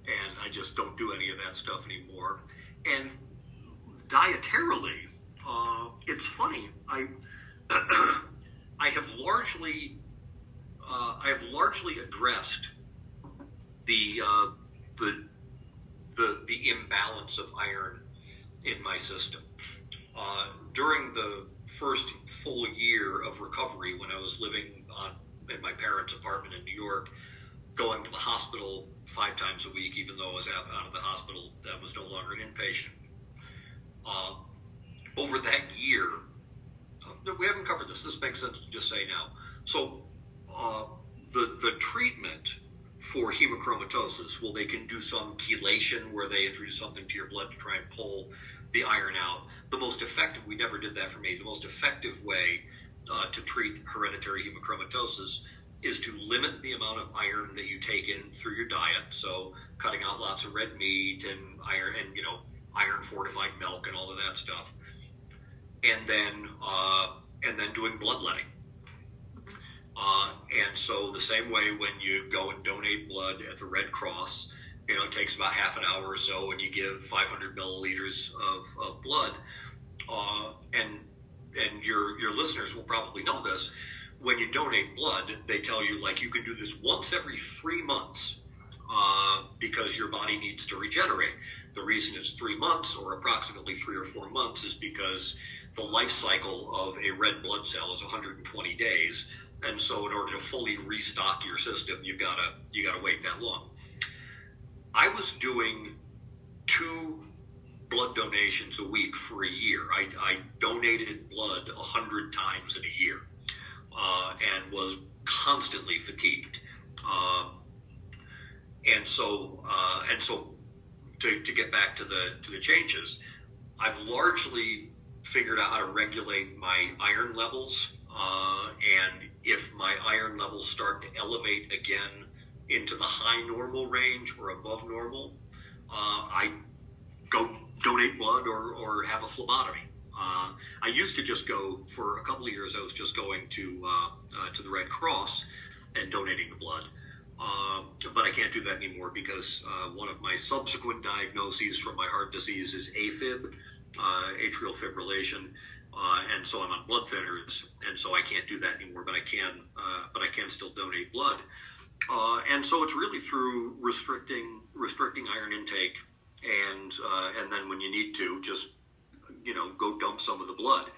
And I just don't do any of that stuff anymore. And dietarily, it's funny. I have largely addressed the imbalance of iron in my system. During the first full year of recovery, when I was living in my parents' apartment in New York, going to the hospital 5 times a week, even though I was out of the hospital, I was no longer an inpatient. Over that year, we haven't covered this. This makes sense to just say now. So the treatment for hemochromatosis, well, they can do some chelation where they introduce something to your blood to try and pull the iron out. The most effective, we never did that for me, the most effective way to treat hereditary hemochromatosis is to limit the amount of iron that you take in through your diet. So cutting out lots of red meat and iron fortified milk and all of that stuff. And then doing bloodletting. And so the same way when you go and donate blood at the Red Cross, it takes about half an hour or so, and you give 500 milliliters of blood. And your listeners will probably know this. When you donate blood, they tell you, like, you can do this once every 3 months because your body needs to regenerate. The reason it's 3 months, or approximately 3 or 4 months, is because the life cycle of a red blood cell is 120 days. And so in order to fully restock your system, you gotta wait that long. I was doing 2 blood donations a week for a year. I donated blood 100 times in a year, and was constantly fatigued. And so to get back to the changes, I've largely figured out how to regulate my iron levels, and if my iron levels start to elevate again into the high normal range or above normal, I go donate blood or have a phlebotomy. I used to just go, for a couple of years, I was just going to the Red Cross and donating the blood. But I can't do that anymore because one of my subsequent diagnoses from my heart disease is AFib, atrial fibrillation, and so I'm on blood thinners, and so I can't do that anymore. But I can still donate blood, and so it's really through restricting iron intake, and then when you need to, just go dump some of the blood.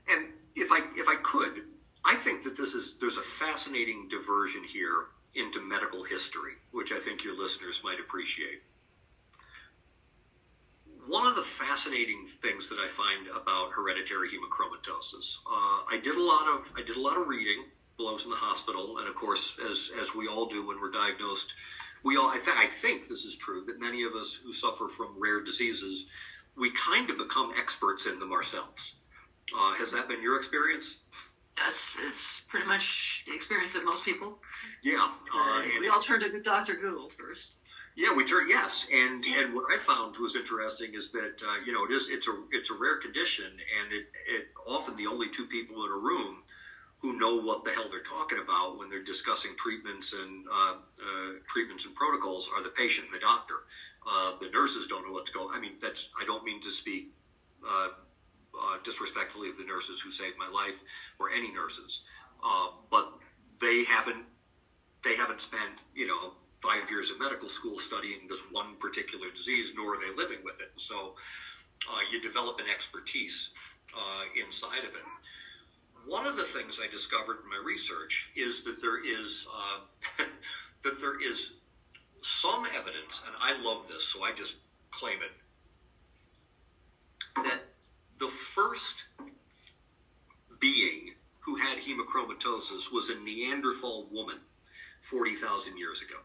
And if I could, I think that there's a fascinating diversion here into medical history, which I think your listeners might appreciate. One of the fascinating things that I find about hereditary hemochromatosis, I did a lot of reading while I was in the hospital, and of course, as we all do when we're diagnosed, I think this is true, that many of us who suffer from rare diseases, we kind of become experts in them ourselves. Has that been your experience? Yes, it's pretty much the experience of most people. Yeah. We all turn to Dr. Google first. Yeah, yes, and what I found was interesting is that it's a rare condition, and it often the only 2 people in a room who know what the hell they're talking about when they're discussing treatments and protocols are the patient and the doctor. The nurses don't know what's going. I mean, I don't mean to speak disrespectfully of the nurses who saved my life, or any nurses, but they haven't spent 5 years of medical school studying this one particular disease, nor are they living with it. So you develop an expertise inside of it. One of the things I discovered in my research is that there is some evidence, and I love this, so I just claim it, that the first being who had hemochromatosis was a Neanderthal woman 40,000 years ago.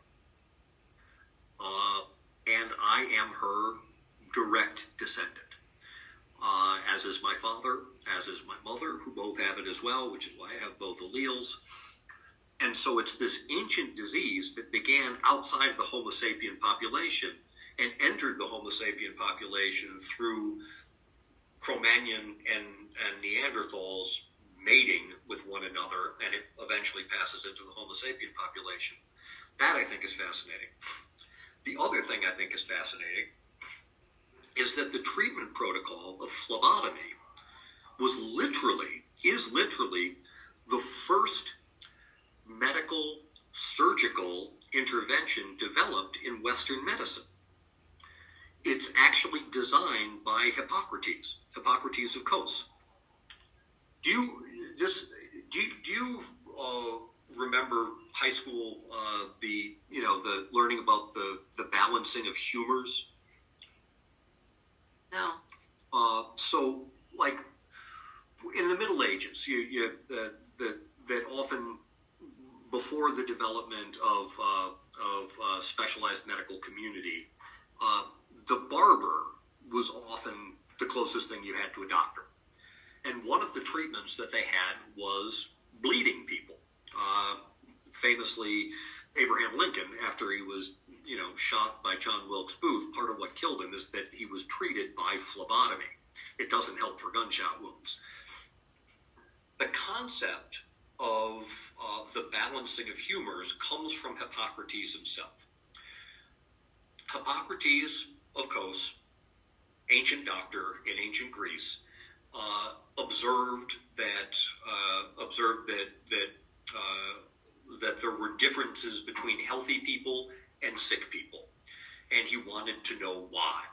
And I am her direct descendant, as is my father, as is my mother, who both have it as well, which is why I have both alleles. And so it's this ancient disease that began outside of the Homo sapien population and entered the Homo sapien population through Cro-Magnon and Neanderthals mating with one another, and it eventually passes into the Homo sapien population. That I think is fascinating. The other thing I think is fascinating is that the treatment protocol of phlebotomy is literally the first medical surgical intervention developed in Western medicine. It's actually designed by Hippocrates of Kos. Do you remember high school? The learning about the balancing of humors. No. So like in the Middle Ages, that often before the development of specialized medical community, the barber was often the closest thing you had to a doctor. And one of the treatments that they had was bleeding people. Famously, Abraham Lincoln, after he was shot by John Wilkes Booth, part of what killed him is that he was treated by phlebotomy. It doesn't help for gunshot wounds. The concept of the balancing of humors comes from Hippocrates himself. Hippocrates of Kos, ancient doctor in ancient Greece, observed that there were differences between healthy people and sick people, and he wanted to know why.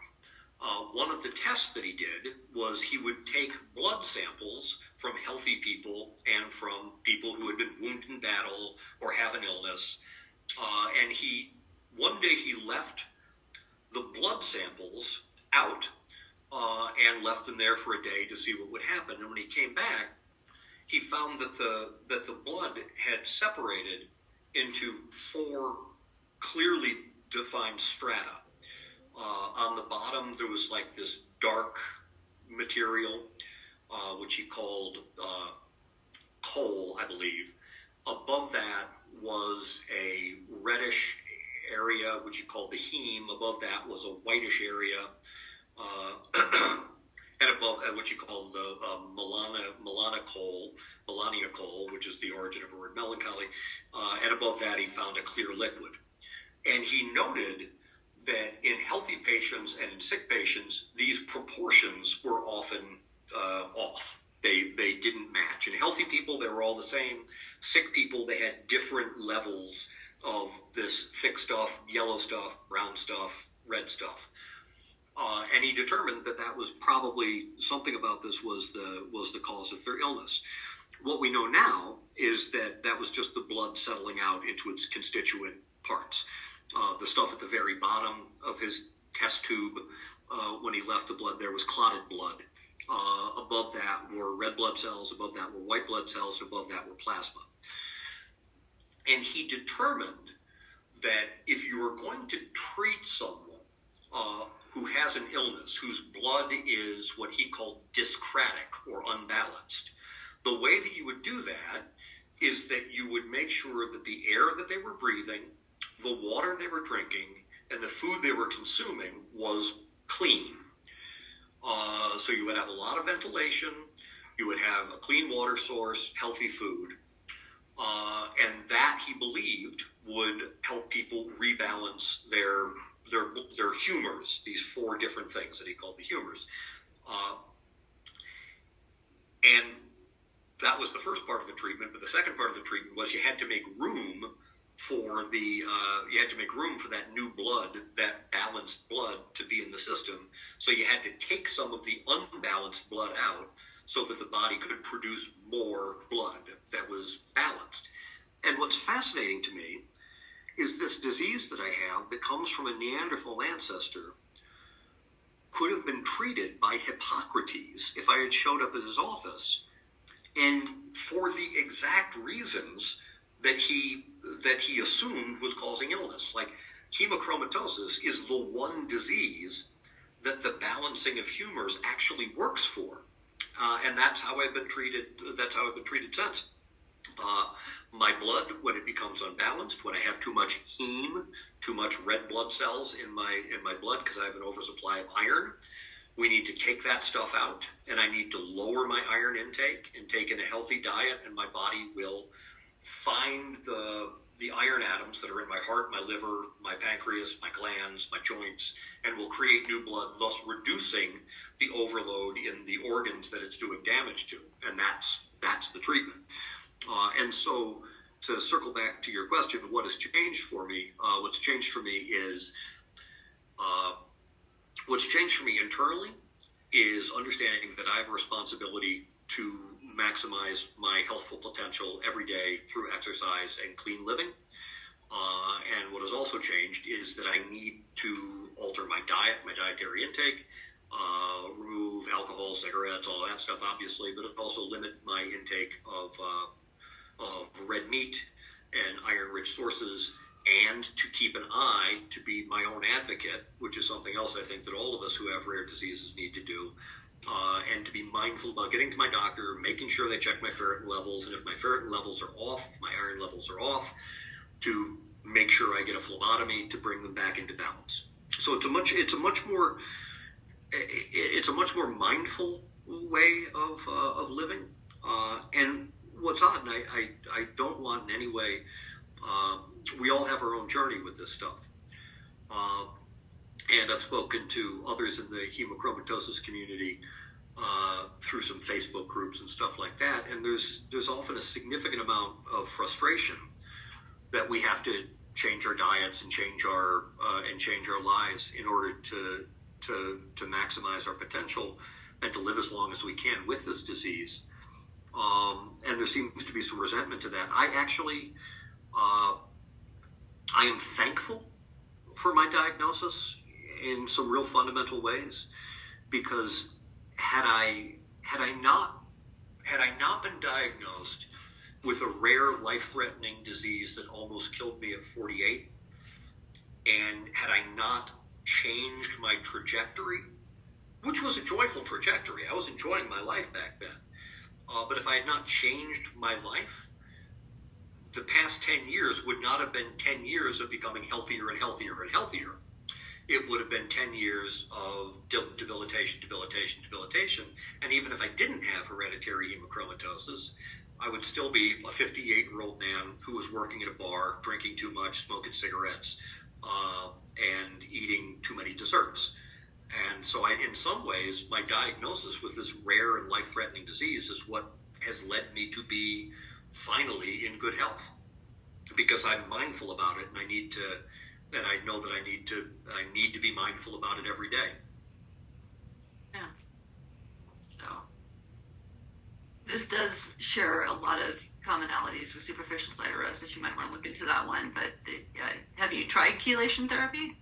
One of the tests that he did was he would take blood samples from healthy people and from people who had been wounded in battle or have an illness, and one day he left the blood samples out and left them there for a day to see what would happen. And when he came back, he found that the blood had separated into 4 clearly defined strata. On the bottom, there was like this dark material, which he called coal, I believe. Above that was a reddish area, which he called the heme. Above that was a whitish area, and above what you call the Melania coal, which is the origin of the word melancholy. And above that, he found a clear liquid. And he noted that in healthy patients and in sick patients, these proportions were often off. They didn't match. In healthy people, they were all the same. Sick people, they had different levels of this thick stuff, yellow stuff, brown stuff, red stuff. And he determined that was probably something about this was the cause of their illness. What we know now is that was just the blood settling out into its constituent parts. The stuff at the very bottom of his test tube, when he left the blood, there was clotted blood. Above that were red blood cells, above that were white blood cells, and above that were plasma. And he determined that if you were going to treat someone who has an illness, whose blood is what he called dyscratic or unbalanced, the way that you would do that is that you would make sure that the air that they were breathing, the water they were drinking, and the food they were consuming was clean. So you would have a lot of ventilation, you would have a clean water source, healthy food, and that, he believed, would help people rebalance their humors, these 4 different things that he called the humors. And that was the first part of the treatment, but the second part of the treatment was you had to make room for that new blood, that balanced blood, to be in the system. So you had to take some of the unbalanced blood out so that the body could produce more blood that was balanced. And what's fascinating to me is this disease that I have that comes from a Neanderthal ancestor could have been treated by Hippocrates if I had showed up at his office, and for the exact reasons that he assumed was causing illness. Like, hemochromatosis is the one disease that the balancing of humors actually works for, and that's how I've been treated. That's how I've been treated since. My blood, when it becomes unbalanced, when I have too much heme, too much red blood cells in my blood because I have an oversupply of iron. We need to take that stuff out, and I need to lower my iron intake and take in a healthy diet, and my body will find the iron atoms that are in my heart, my liver, my pancreas, my glands, my joints, and will create new blood, thus reducing the overload in the organs that it's doing damage to. And that's the treatment. And so to circle back to your question, what has changed for me? What's changed for me internally is understanding that I have a responsibility to maximize my healthful potential every day through exercise and clean living. And what has also changed is that I need to alter my diet, my dietary intake, remove alcohol, cigarettes, all that stuff, obviously, but also limit my intake of red meat and iron-rich sources, and to keep an eye to be my own advocate, which is something else I think that all of us who have rare diseases need to do, and to be mindful about getting to my doctor, making sure they check my ferritin levels, and if my ferritin levels are off, if my iron levels are off, to make sure I get a phlebotomy to bring them back into balance. So it's a much more mindful way of living. And what's odd, and I don't want in any way. We all have our own journey with this stuff. And I've spoken to others in the hemochromatosis community through some Facebook groups and stuff like that. And there's often a significant amount of frustration that we have to change our diets and change our lives in order to maximize our potential and to live as long as we can with this disease. And there seems to be some resentment to that. I am thankful for my diagnosis in some real fundamental ways, because had I not been diagnosed with a rare life-threatening disease that almost killed me at 48, and had I not changed my trajectory, which was a joyful trajectory, I was enjoying my life back then, but if I had not changed my life, the past 10 years would not have been 10 years of becoming healthier and healthier and healthier. It would have been 10 years of debilitation. And even if I didn't have hereditary hemochromatosis, I would still be a 58-year-old man who was working at a bar, drinking too much, smoking cigarettes, and eating too many desserts. And so in some ways, my diagnosis with this rare and life-threatening disease is what has led me to be finally in good health, because I'm mindful about it, and I know that I need to be mindful about it every day. Yeah. So this does share a lot of commonalities with superficial cirrhosis. You might want to look into that one. But have you tried chelation therapy?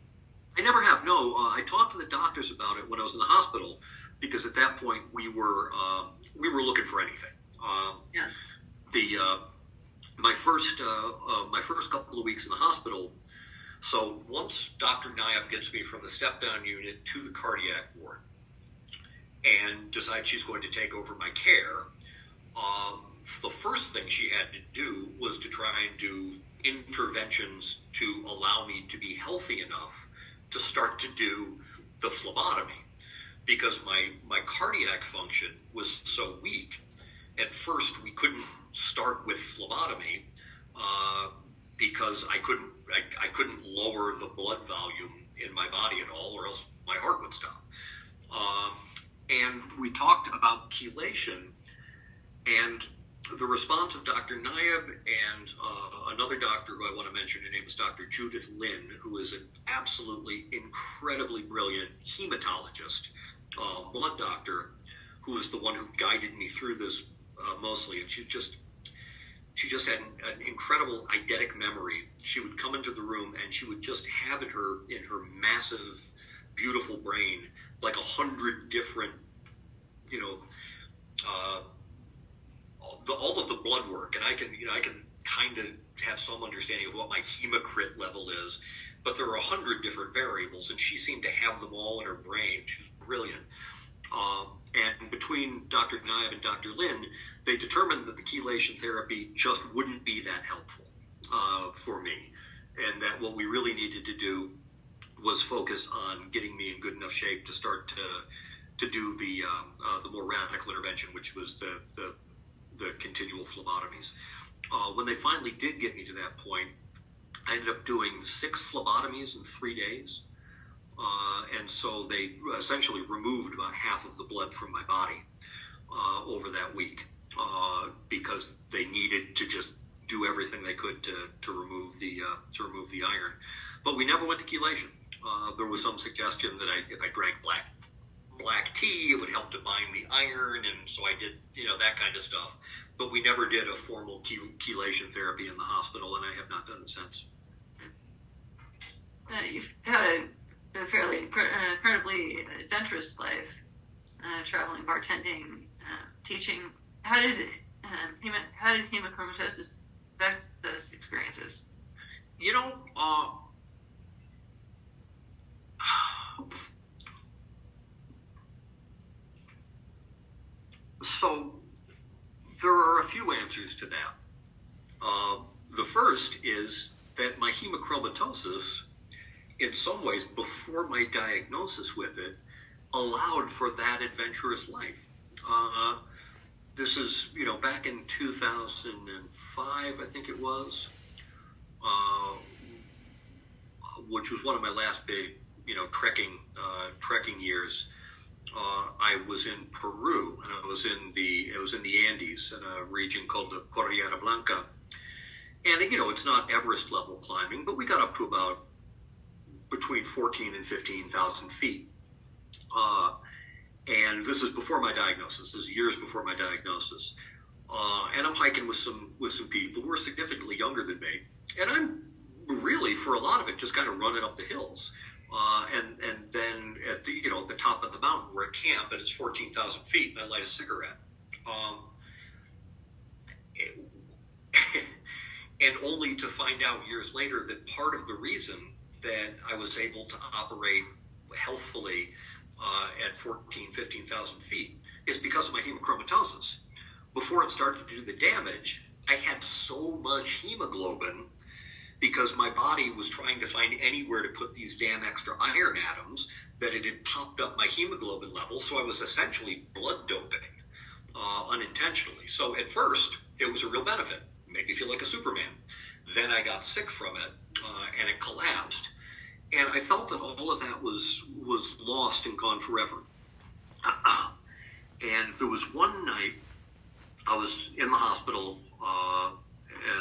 I never have. No, I talked to the doctors about it when I was in the hospital, because at that point we were looking for anything. Yeah. My first couple of weeks in the hospital. So once Dr. Nayab gets me from the step-down unit to the cardiac ward and decides she's going to take over my care, the first thing she had to do was to try and do interventions to allow me to be healthy enough to start to do the phlebotomy, because my cardiac function was so weak. At first, we couldn't start with phlebotomy because I couldn't lower the blood volume in my body at all, or else my heart would stop. And we talked about chelation, and the response of Dr. Nayab and another doctor who I want to mention, her name is Dr. Judith Lin, who is an absolutely incredibly brilliant hematologist, blood doctor, who is the one who guided me through this mostly. And she just had an incredible eidetic memory. She would come into the room and she would just have in her massive, beautiful brain like 100 different, all of the blood work, and I can kind of have some understanding of what my hemocrit level is, but there are 100 different variables, and she seemed to have them all in her brain. She was brilliant. And between Dr. Nayab and Dr. Lin, they determined that the chelation therapy just wouldn't be that helpful for me, and that what we really needed to do was focus on getting me in good enough shape to start to do the more radical intervention, which was the continual phlebotomies. When they finally did get me to that point, I ended up doing 6 phlebotomies in 3 days. And so they essentially removed about half of the blood from my body over that week because they needed to just do everything they could to remove the iron. But we never went to chelation. There was some suggestion that if I drank black tea, it would help to bind the iron, and so I did, that kind of stuff. But we never did a formal chelation therapy in the hospital, and I have not done it since. You've had a fairly incredibly adventurous life, traveling, bartending, teaching. How did hemochromatosis affect those experiences? So there are a few answers to that. The first is that my hemochromatosis, in some ways, before my diagnosis with it, allowed for that adventurous life. This is, back in 2005, I think it was, which was one of my last big, trekking years. I was in Peru, and it was in the Andes, in a region called the Cordillera Blanca. And, it's not Everest level climbing, but we got up to about between 14 and 15,000 feet. And this is before my diagnosis. This is years before my diagnosis. And I'm hiking with some people who are significantly younger than me. And I'm really, for a lot of it, just kind of running up the hills. And then at the top of the mountain, we're at camp, and it's 14,000 feet, and I light a cigarette. And only to find out years later that part of the reason that I was able to operate healthfully at 15,000 feet is because of my hemochromatosis. Before it started to do the damage, I had so much hemoglobin because my body was trying to find anywhere to put these damn extra iron atoms that it had popped up my hemoglobin level, so I was essentially blood doping unintentionally. So at first, it was a real benefit. It made me feel like a Superman. Then I got sick from it, and it collapsed. And I felt that all of that was lost and gone forever. And there was one night, I was in the hospital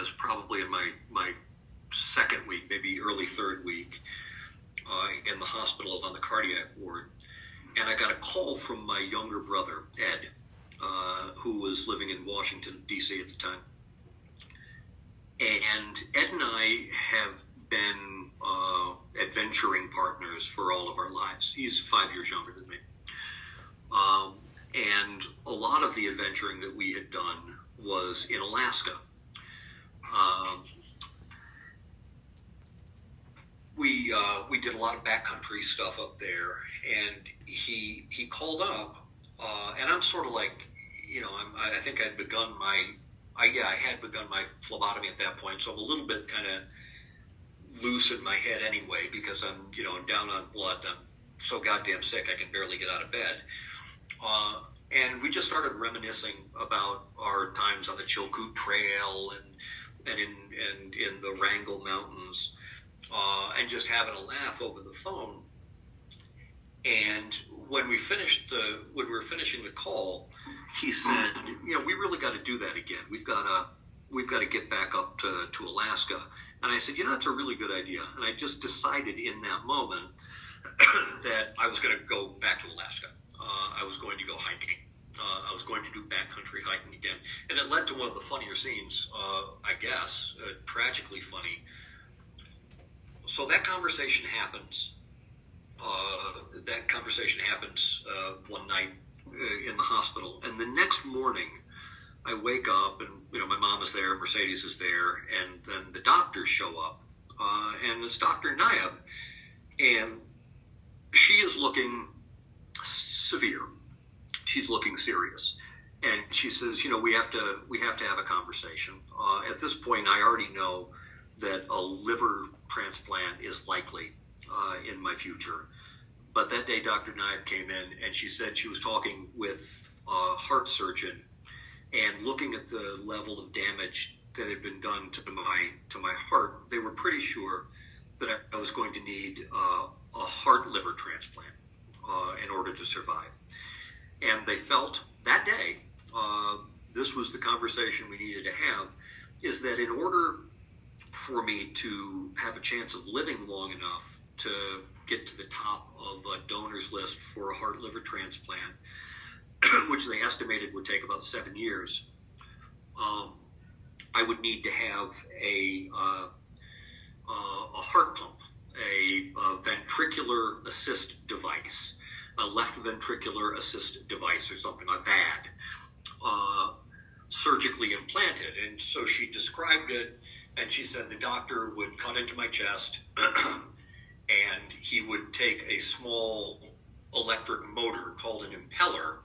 as probably in my second week, maybe early third week, in the hospital on the cardiac ward. And I got a call from my younger brother, Ed, who was living in Washington, D.C. at the time. And Ed and I have been adventuring partners for all of our lives. He's 5 years younger than me. And a lot of the adventuring that we had done was in Alaska. We did a lot of backcountry stuff up there, and he called up, and I'm sort of like, I think I had begun my phlebotomy at that point, so I'm a little bit kind of loose in my head anyway, because I'm down on blood. I'm so goddamn sick I can barely get out of bed. And we just started reminiscing about our times on the Chilkoot Trail and in the Wrangell Mountains, and just having a laugh over the phone. And when we were finishing the call, he said, we really got to do that again. We've got to get back up to Alaska. And I said, that's a really good idea. And I just decided in that moment that I was going to go back to Alaska. I was going to go hiking. I was going to do backcountry hiking again. And it led to one of the funnier scenes, I guess, tragically funny. So that conversation happens. One night in the hospital. And the next morning, I wake up and, my mom is there, Mercedes is there, and then the doctors show up. And it's Dr. Nayab. And she is looking severe. She's looking serious. And she says, we have to have a conversation. At this point, I already know that a liver transplant is likely in my future. But that day, Dr. Naib came in, and she said she was talking with a heart surgeon, and looking at the level of damage that had been done to my heart, they were pretty sure that I was going to need a heart liver transplant in order to survive. And they felt that day, this was the conversation we needed to have, is that in order for me to have a chance of living long enough to get to the top of a donor's list for a heart liver transplant, which they estimated would take about 7 years, I would need to have a heart pump, a ventricular assist device, a left ventricular assist device, or something like that, surgically implanted. And so she described it, and she said the doctor would cut into my chest and he would take a small electric motor called an impeller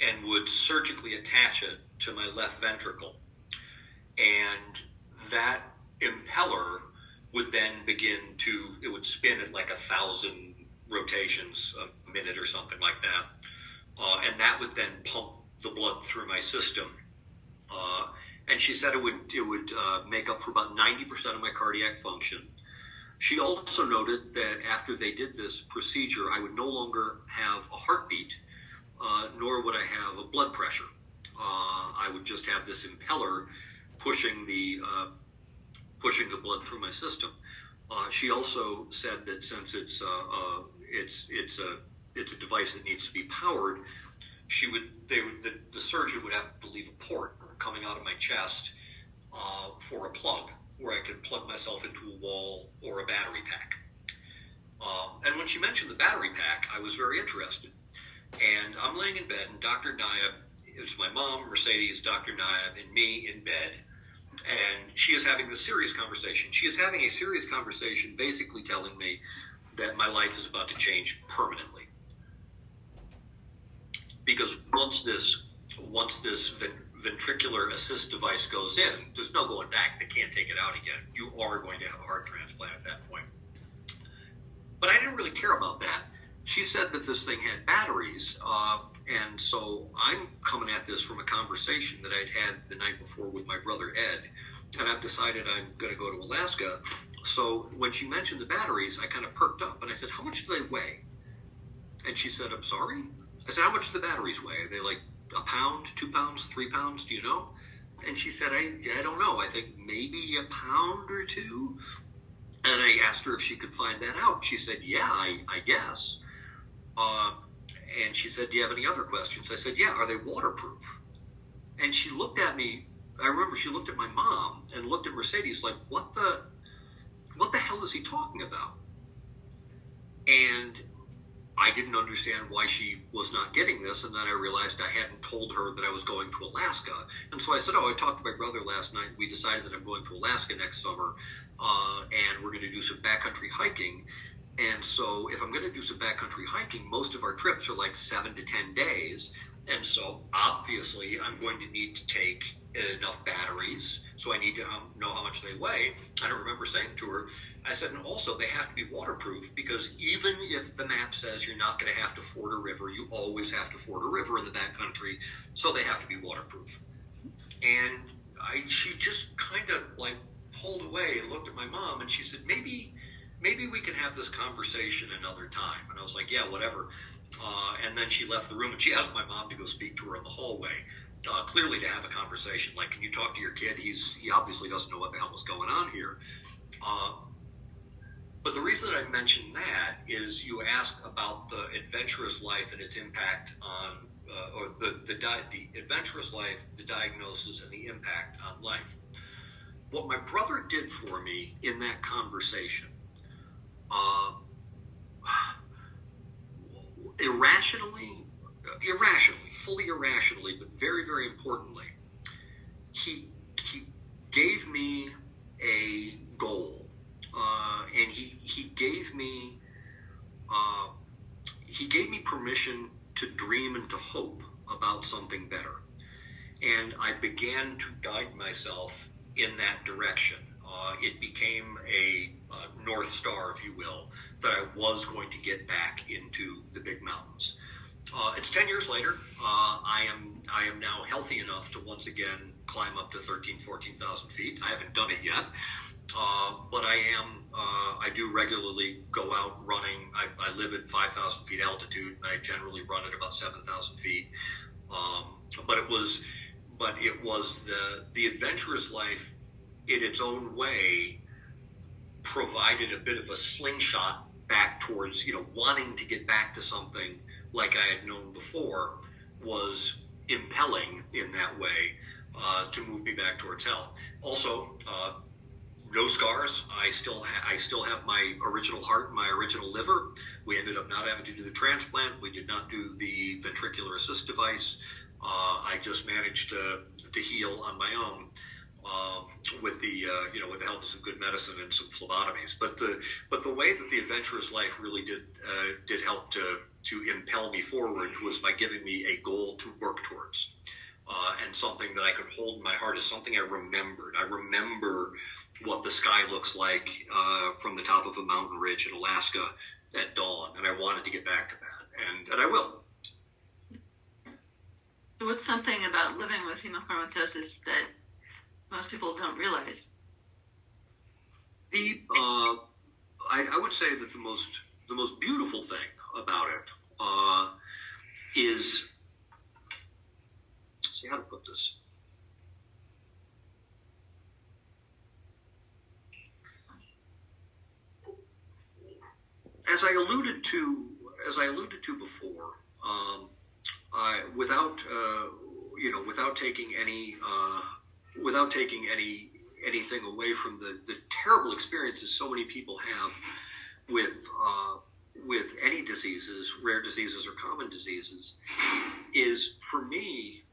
and would surgically attach it to my left ventricle. And that impeller would then it would spin at like 1,000 rotations a minute or something like that. And that would then pump the blood through my system. And she said it would make up for about 90% of my cardiac function. She also noted that after they did this procedure, I would no longer have a heartbeat, nor would I have a blood pressure. I would just have this impeller pushing the blood through my system. She also said that since it's a device that needs to be powered, the surgeon would have to leave a port coming out of my chest for a plug, where I could plug myself into a wall or a battery pack. And when she mentioned the battery pack, I was very interested. And I'm laying in bed, and Dr. Naib, it was my mom, Mercedes, Dr. Naib, and me in bed. And she is having this serious conversation. She is having a serious conversation basically telling me that my life is about to change permanently. Because once this ventricular assist device goes in, there's no going back. They can't take it out again. You are going to have a heart transplant at that point. But I didn't really care about that. She said that this thing had batteries, and so I'm coming at this from a conversation that I'd had the night before with my brother Ed, and I've decided I'm going to go to Alaska. So when she mentioned the batteries, I kind of perked up, and I said, "How much do they weigh?" And she said, "I'm sorry?" I said, "How much do the batteries weigh? Are they like a pound, 2 pounds, 3 pounds? Do you know?" And she said, I don't know. I think maybe a pound or two. And I asked her if she could find that out. She said, "Yeah, I guess." And she said, "Do you have any other questions?" I said, "Yeah, are they waterproof?" And she looked at me. I remember she looked at my mom and looked at Mercedes like, what the hell is he talking about? And I didn't understand why she was not getting this, and then I realized I hadn't told her that I was going to Alaska. And so I said, I talked to my brother last night. We decided that I'm going to Alaska next summer, and we're going to do some backcountry hiking. And so if I'm going to do some backcountry hiking, most of our trips are like 7 to 10 days. And so obviously I'm going to need to take enough batteries, so I need to know how much they weigh. I don't remember saying to her, I said, and also they have to be waterproof, because even if the map says you're not going to have to ford a river, you always have to ford a river in the backcountry, so they have to be waterproof. And she just kind of like pulled away and looked at my mom, and she said, maybe we can have this conversation another time. And I was like, yeah, whatever. And then she left the room, and she asked my mom to go speak to her in the hallway, clearly to have a conversation. Like, can you talk to your kid? He obviously doesn't know what the hell is going on here. But the reason that I mentioned that is you asked about the adventurous life and its impact on, or the adventurous life, the diagnosis, and the impact on life. What my brother did for me in that conversation, fully irrationally, but very, very importantly, he gave me a goal, and he gave me permission to dream and to hope about something better, and I began to guide myself in that direction. It became a North Star, if you will, that I was going to get back into the big mountains. It's 10 years later. I am now healthy enough to once again climb up to 14,000 feet. I haven't done it yet, but I do regularly go out running. I live at 5,000 feet altitude, and I generally run at about 7,000 feet. But it was the adventurous life in its own way provided a bit of a slingshot back towards, wanting to get back to something like I had known before was impelling in that way to move me back towards health. Also, no scars. I still have my original heart and my original liver. We ended up not having to do the transplant. We did not do the ventricular assist device. I just managed to heal on my own with the help of some good medicine and some phlebotomies. But the way that the adventurous life really did help to impel me forward was by giving me a goal to work towards, and something that I could hold in my heart is something I remembered. I remember what the sky looks like from the top of a mountain ridge in Alaska at dawn, and I wanted to get back to that, and I will. So what's something about living with hemochromatosis that most people don't realize? I would say that the most beautiful thing about it is, let's see how to put this. As I alluded to before, without taking anything away from the terrible experiences so many people have with any diseases, rare diseases or common diseases, is for me,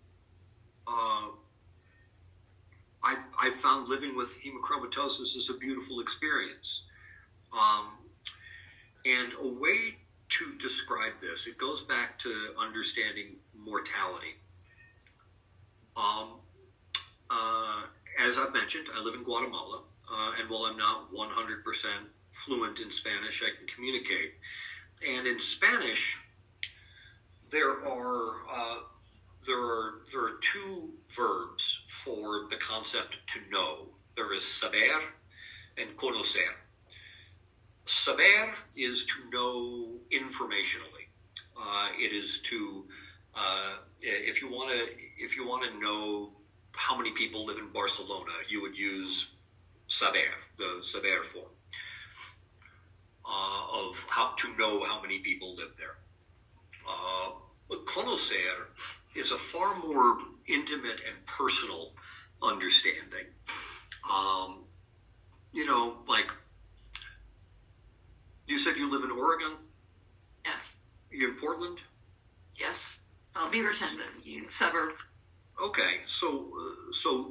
I found living with hemochromatosis is a beautiful experience. And a way to describe this, it goes back to understanding mortality. As I've mentioned, I live in Guatemala, and while I'm not 100% fluent in Spanish, I can communicate. And in Spanish, there are two verbs for the concept to know. There is saber and conocer. Saber is to know informationally. It is to if you want to know how many people live in Barcelona, you would use saber, the saber form of how to know how many people live there. Conocer is a far more intimate and personal understanding. Like you said, you live in Oregon? Yes. You in Portland? Yes. Beaverton, the suburb. Okay, so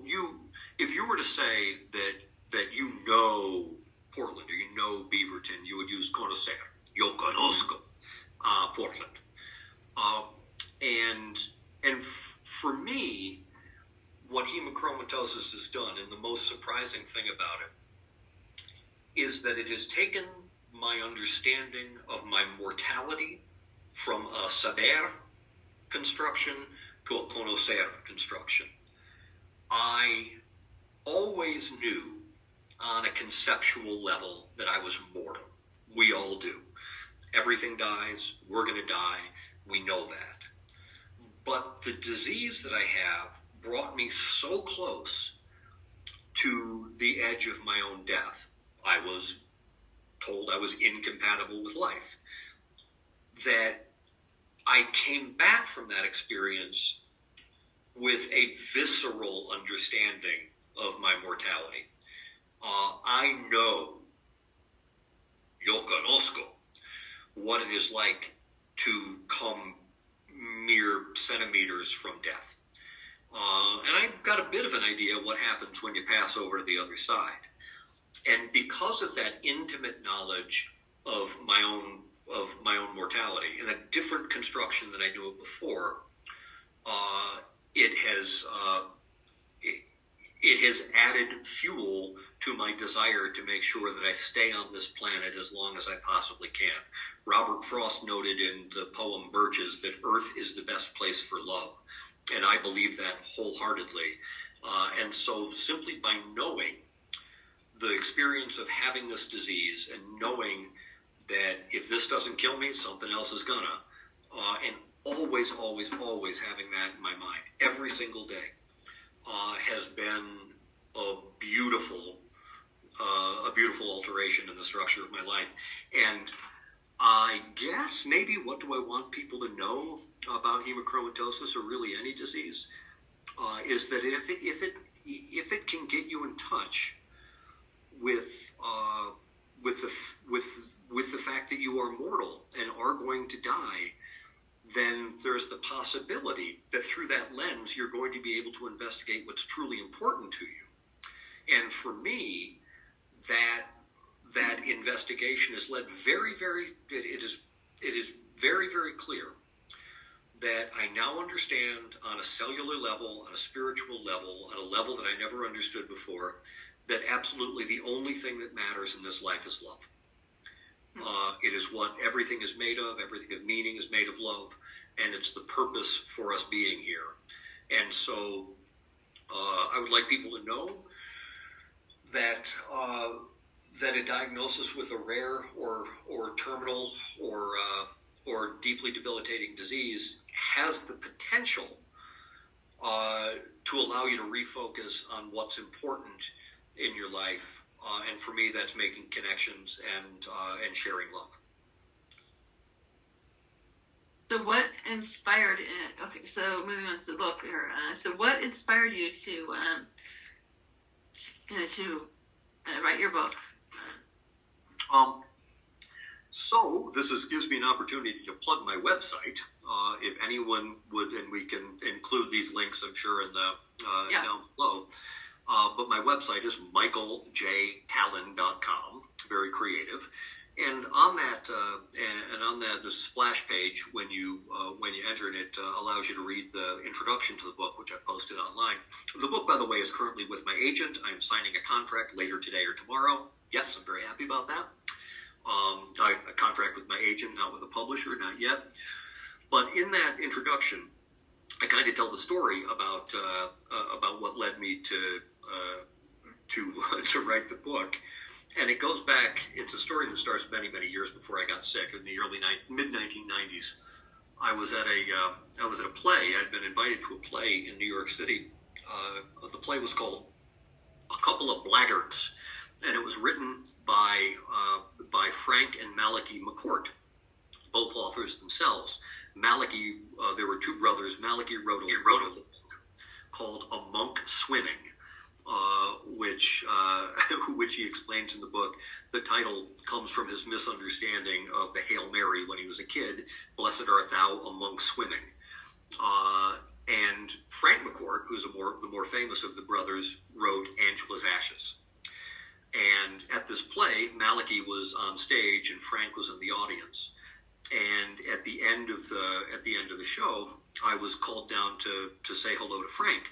you, if you were to say that you know Portland or you know Beaverton, you would use conocer. Yo conozco Portland. For me, what hemochromatosis has done, and the most surprising thing about it, is that it has taken my understanding of my mortality from a saber construction to a conocer construction. I always knew on a conceptual level that I was mortal. We all do. Everything dies. We're going to die. We know that. But the disease that I have brought me so close to the edge of my own death. I was told I was incompatible with life. That I came back from that experience with a visceral understanding of my mortality. I know, yo conozco, what it is like to come mere centimeters from death. And I've got a bit of an idea what happens when you pass over to the other side. And because of that intimate knowledge of my own mortality and a different construction than I knew it before, it has added fuel to my desire to make sure that I stay on this planet as long as I possibly can. Robert Frost noted in the poem Birches that Earth is the best place for love, and I believe that wholeheartedly. And so simply by knowing the experience of having this disease and knowing that if this doesn't kill me, something else is gonna, and always, always, always having that in my mind every single day has been a beautiful alteration in the structure of my life. And I guess maybe what do I want people to know about hemochromatosis, or really any disease, is that if it can get you in touch with the fact that you are mortal and are going to die, then there's the possibility that through that lens you're going to be able to investigate what's truly important to you. And for me, that investigation has led it is very, very clear that I now understand on a cellular level, on a spiritual level, on a level that I never understood before, that absolutely the only thing that matters in this life is love. It is what everything is made of. Everything of meaning is made of love, and it's the purpose for us being here. And so I would like people to know that a diagnosis with a rare or terminal or deeply debilitating disease has the potential to allow you to refocus on what's important in your life. And for me, that's making connections and sharing love. So what inspired it? Okay, so moving on to the book here. So what inspired you to write your book? So this gives me an opportunity to plug my website. If anyone would, and we can include these links, I'm sure, in the down below. But my website is michaeljtallon.com. Very creative. And on that, the splash page, when you enter it, allows you to read the introduction to the book, which I posted online. The book, by the way, is currently with my agent. I'm signing a contract later today or tomorrow. Yes, I'm very happy about that. A contract with my agent, not with a publisher, not yet. But in that introduction, I kind of tell the story about what led me to write the book. And it goes back, it's a story that starts many, many years before I got sick. In the mid-1990s, I was at a play. I'd been invited to a play in New York City. The play was called A Couple of Blaggards, and it was written by Frank and Malachi McCourt, both authors themselves. Malachi, there were two brothers. Malachi wrote a book called A Monk Swimming, which he explains in the book. The title comes from his misunderstanding of the Hail Mary when he was a kid. Blessed art thou, a monk swimming. And Frank McCourt, who's the more famous of the brothers, wrote Angela's Ashes. And at this play, Malachi was on stage and Frank was in the audience. And at the end of the show, I was called down to say hello to Frank.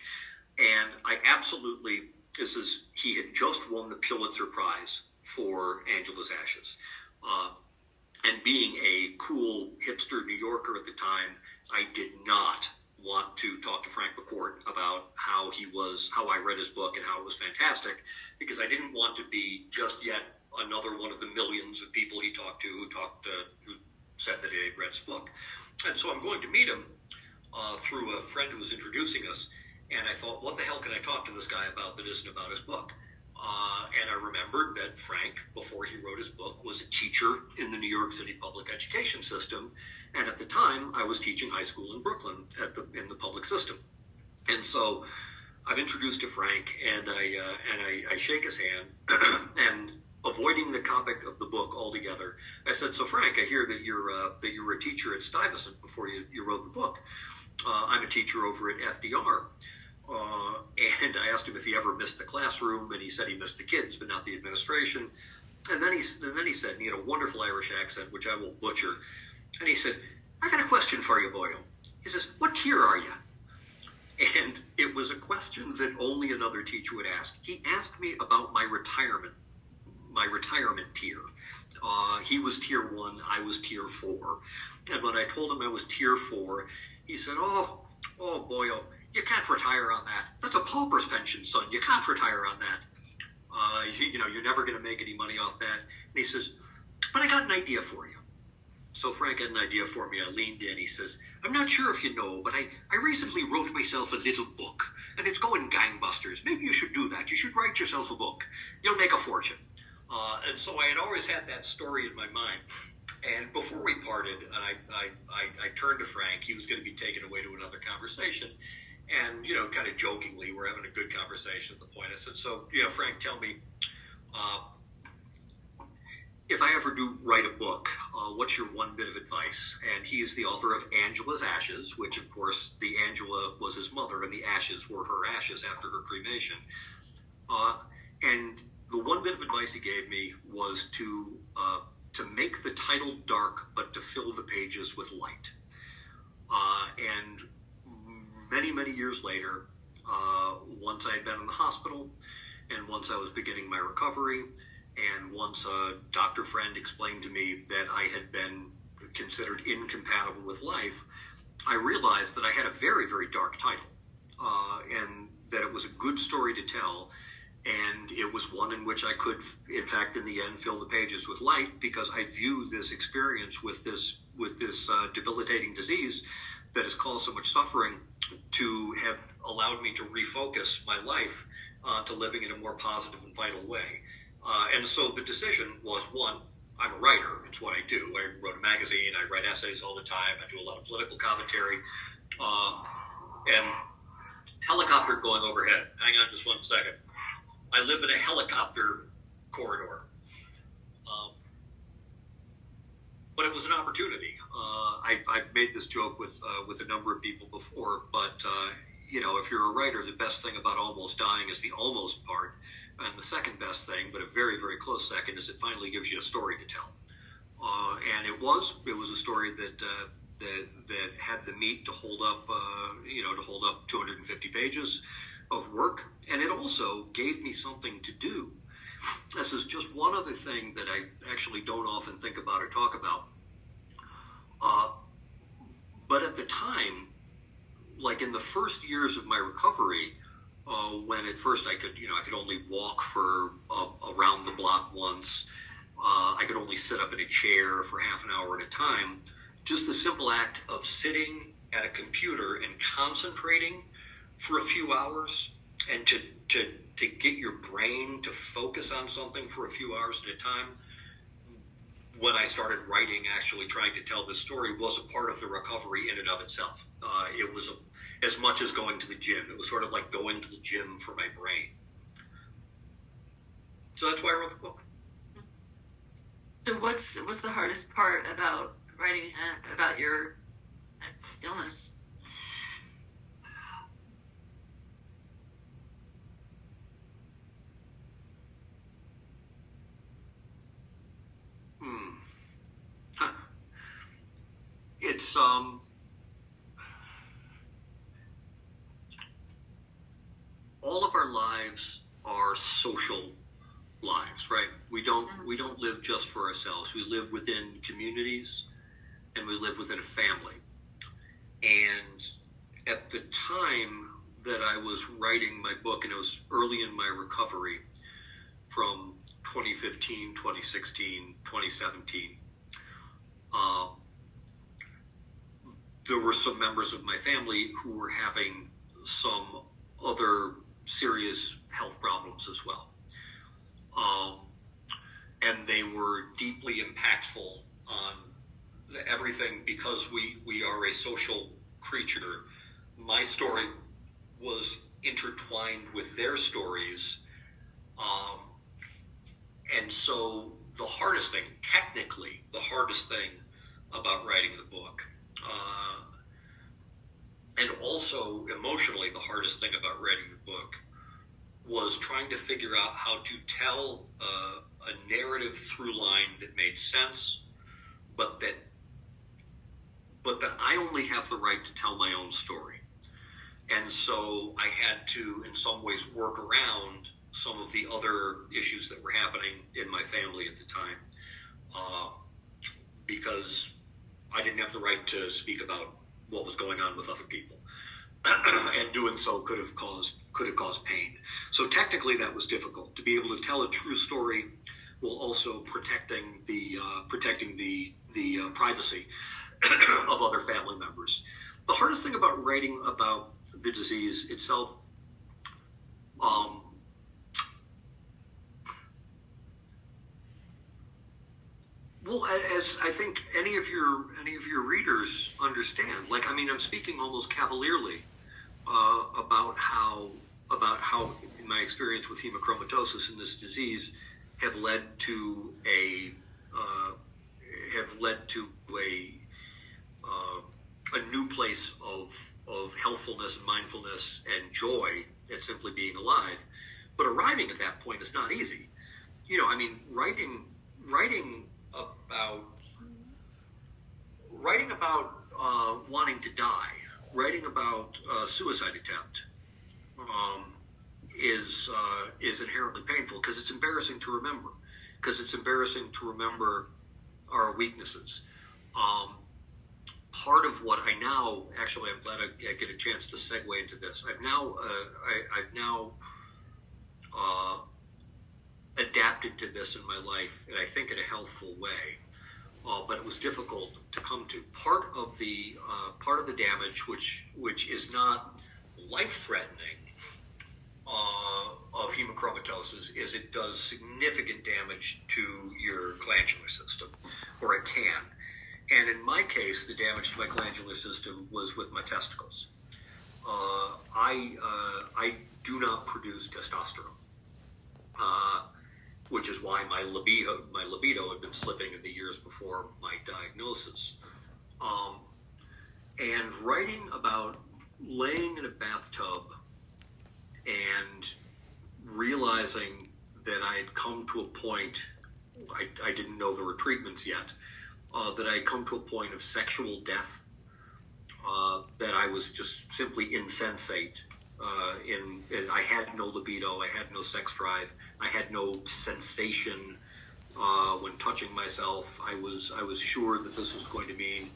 And I absolutely, he had just won the Pulitzer Prize for Angela's Ashes. And being a cool hipster New Yorker at the time, I did not want to talk to Frank McCourt about how I read his book and how it was fantastic, because I didn't want to be just yet another one of the millions of people he talked to who said that he had read his book. And so I'm going to meet him through a friend who was introducing us. And I thought, what the hell can I talk to this guy about that isn't about his book? And I remembered that Frank, before he wrote his book, was a teacher in the New York City public education system. And at the time, I was teaching high school in Brooklyn in the public system. And so I'm introduced to Frank, and I shake his hand, and avoiding the topic of the book altogether, I said, "So Frank, I hear that you were a teacher at Stuyvesant before you wrote the book. I'm a teacher over at FDR." And I asked him if he ever missed the classroom, and he said he missed the kids, but not the administration. And then he said, and he had a wonderful Irish accent, which I will butcher, and he said, "I got a question for you, Boyle." He says, "What tier are you?" And it was a question that only another teacher would ask. He asked me about my retirement tier. He was tier 1, I was tier 4. And when I told him I was tier 4, he said, oh boy, you can't retire on that. That's a pauper's pension, son. You can't retire on that. You're never going to make any money off that. And he says, but I got an idea for you. So Frank had an idea for me. I leaned in. He says, I'm not sure if you know, but I recently wrote myself a little book, and it's going gangbusters. Maybe you should do that. You should write yourself a book. You'll make a fortune. And so I had always had that story in my mind. And before we parted, I turned to Frank. He was going to be taken away to another conversation. And, kind of jokingly, we're having a good conversation at the point. I said, so, Frank, tell me, if I ever do write a book, what's your one bit of advice? And he is the author of Angela's Ashes, which, of course, the Angela was his mother, and the ashes were her ashes after her cremation. And the one bit of advice he gave me was to make the title dark, but to fill the pages with light. And many, many years later, once I had been in the hospital, and once I was beginning my recovery, and once a doctor friend explained to me that I had been considered incompatible with life, I realized that I had a very, very dark title, and that it was a good story to tell, and it was one in which I could, in fact, in the end, fill the pages with light, because I view this experience with this debilitating disease that has caused so much suffering to have allowed me to refocus my life to living in a more positive and vital way. And so the decision was, one, I'm a writer. It's what I do. I wrote a magazine. I write essays all the time. I do a lot of political commentary. And helicopter going overhead. Hang on just one second. I live in a helicopter corridor. But it was an opportunity. I've made this joke with a number of people before, but if you're a writer, the best thing about almost dying is the almost part, and the second best thing, but a very, very close second, is it finally gives you a story to tell. And it was a story that had the meat to hold up 250 pages of work, and it also gave me something to do. This is just one other thing that I actually don't often think about or talk about. But at the time, like in the first years of my recovery, when at first I could only walk for around the block once, I could only sit up in a chair for half an hour at a time. Just the simple act of sitting at a computer and concentrating for a few hours, and to get your brain to focus on something for a few hours at a time, when I started writing, actually trying to tell this story, was a part of the recovery in and of itself. It was as much as going to the gym. It was sort of like going to the gym for my brain. So that's why I wrote the book. So what's the hardest part about writing about your illness? It's all of our lives are social lives, right? We don't live just for ourselves. We live within communities, and we live within a family. And at the time that I was writing my book, and it was early in my recovery, from 2015, 2016, 2017, there were some members of my family who were having some other serious health problems as well. And they were deeply impactful on everything, because we are a social creature. My story was intertwined with their stories. And so the hardest thing, technically, the hardest thing about writing the book, and also emotionally the hardest thing about writing the book, was trying to figure out how to tell a narrative through line that made sense, but that I only have the right to tell my own story. And so I had to, in some ways, work around some of the other issues that were happening in my family at the time, because I didn't have the right to speak about what was going on with other people. And doing so could have caused pain. So technically that was difficult. To be able to tell a true story while also protecting the privacy of other family members. The hardest thing about writing about the disease itself, well, as I think any of your readers understand, like, I mean, I'm speaking almost cavalierly about how my experience with hemochromatosis and this disease have led to a new place of healthfulness and mindfulness and joy at simply being alive. But arriving at that point is not easy. You know, I mean, writing about wanting to die, writing about suicide attempt is inherently painful because it's embarrassing to remember. Because it's embarrassing to remember our weaknesses. Part of what I now, actually, I'm glad I get a chance to segue into this. I've now adapted to this in my life, and I think in a healthful way. But it was difficult to come to. Part of the damage, which is not life-threatening, of hemochromatosis, is it does significant damage to your glandular system, or it can. And in my case, the damage to my glandular system was with my testicles. I do not produce testosterone, which is why my libido had been slipping in the years before my diagnosis. And writing about laying in a bathtub and realizing that I had come to a point, I didn't know there were treatments yet, that I had come to a point of sexual death, that I was just simply insensate. I had no libido, I had no sex drive, I had no sensation when touching myself. I was sure that this was going to mean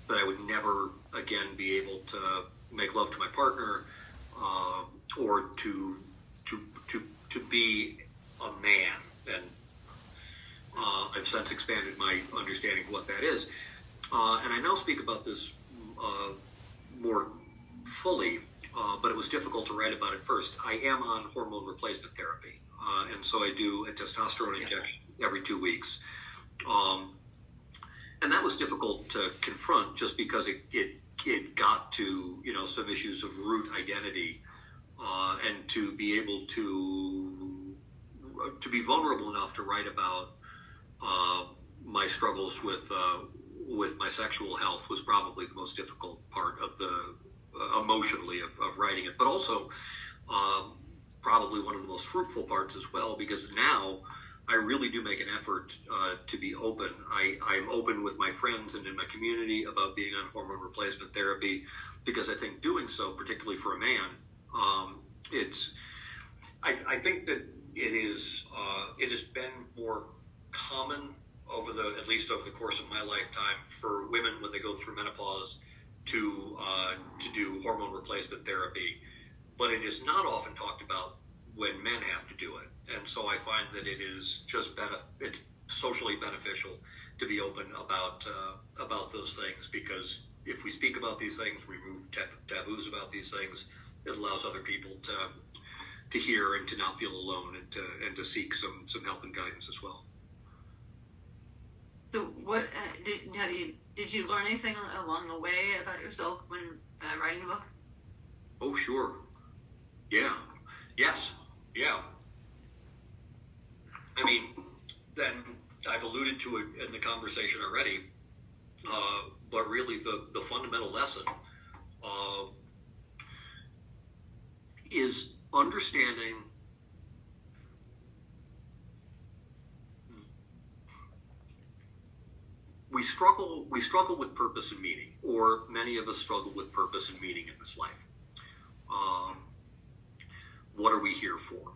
that I would never again be able to make love to my partner, or to be a man. And I've since expanded my understanding of what that is. And I now speak about this more fully, but it was difficult to write about it first. I am on hormone replacement therapy, and so I do a testosterone injection every 2 weeks. And that was difficult to confront just because it got to, you know, some issues of root identity, and to be able to be vulnerable enough to write about my struggles with my sexual health was probably the most difficult part of the emotionally of writing it, but also probably one of the most fruitful parts as well, because now I really do make an effort to be open. I'm open with my friends and in my community about being on hormone replacement therapy, because I think doing so, particularly for a man, I think that it has been more common at least over the course of my lifetime, for women when they go through menopause to do hormone replacement therapy, but it is not often talked about when men have to do it. And so I find that it is just it's socially beneficial to be open about those things, because if we speak about these things, we remove taboos about these things. It allows other people to hear and to not feel alone, and to seek some help and guidance as well. So what did you learn anything along the way about yourself when writing the book? Oh, sure. Yeah. Yes. Yeah. I mean, then I've alluded to it in the conversation already, but really the fundamental lesson is understanding we struggle with purpose and meaning, or many of us struggle with purpose and meaning in this life. What are we here for?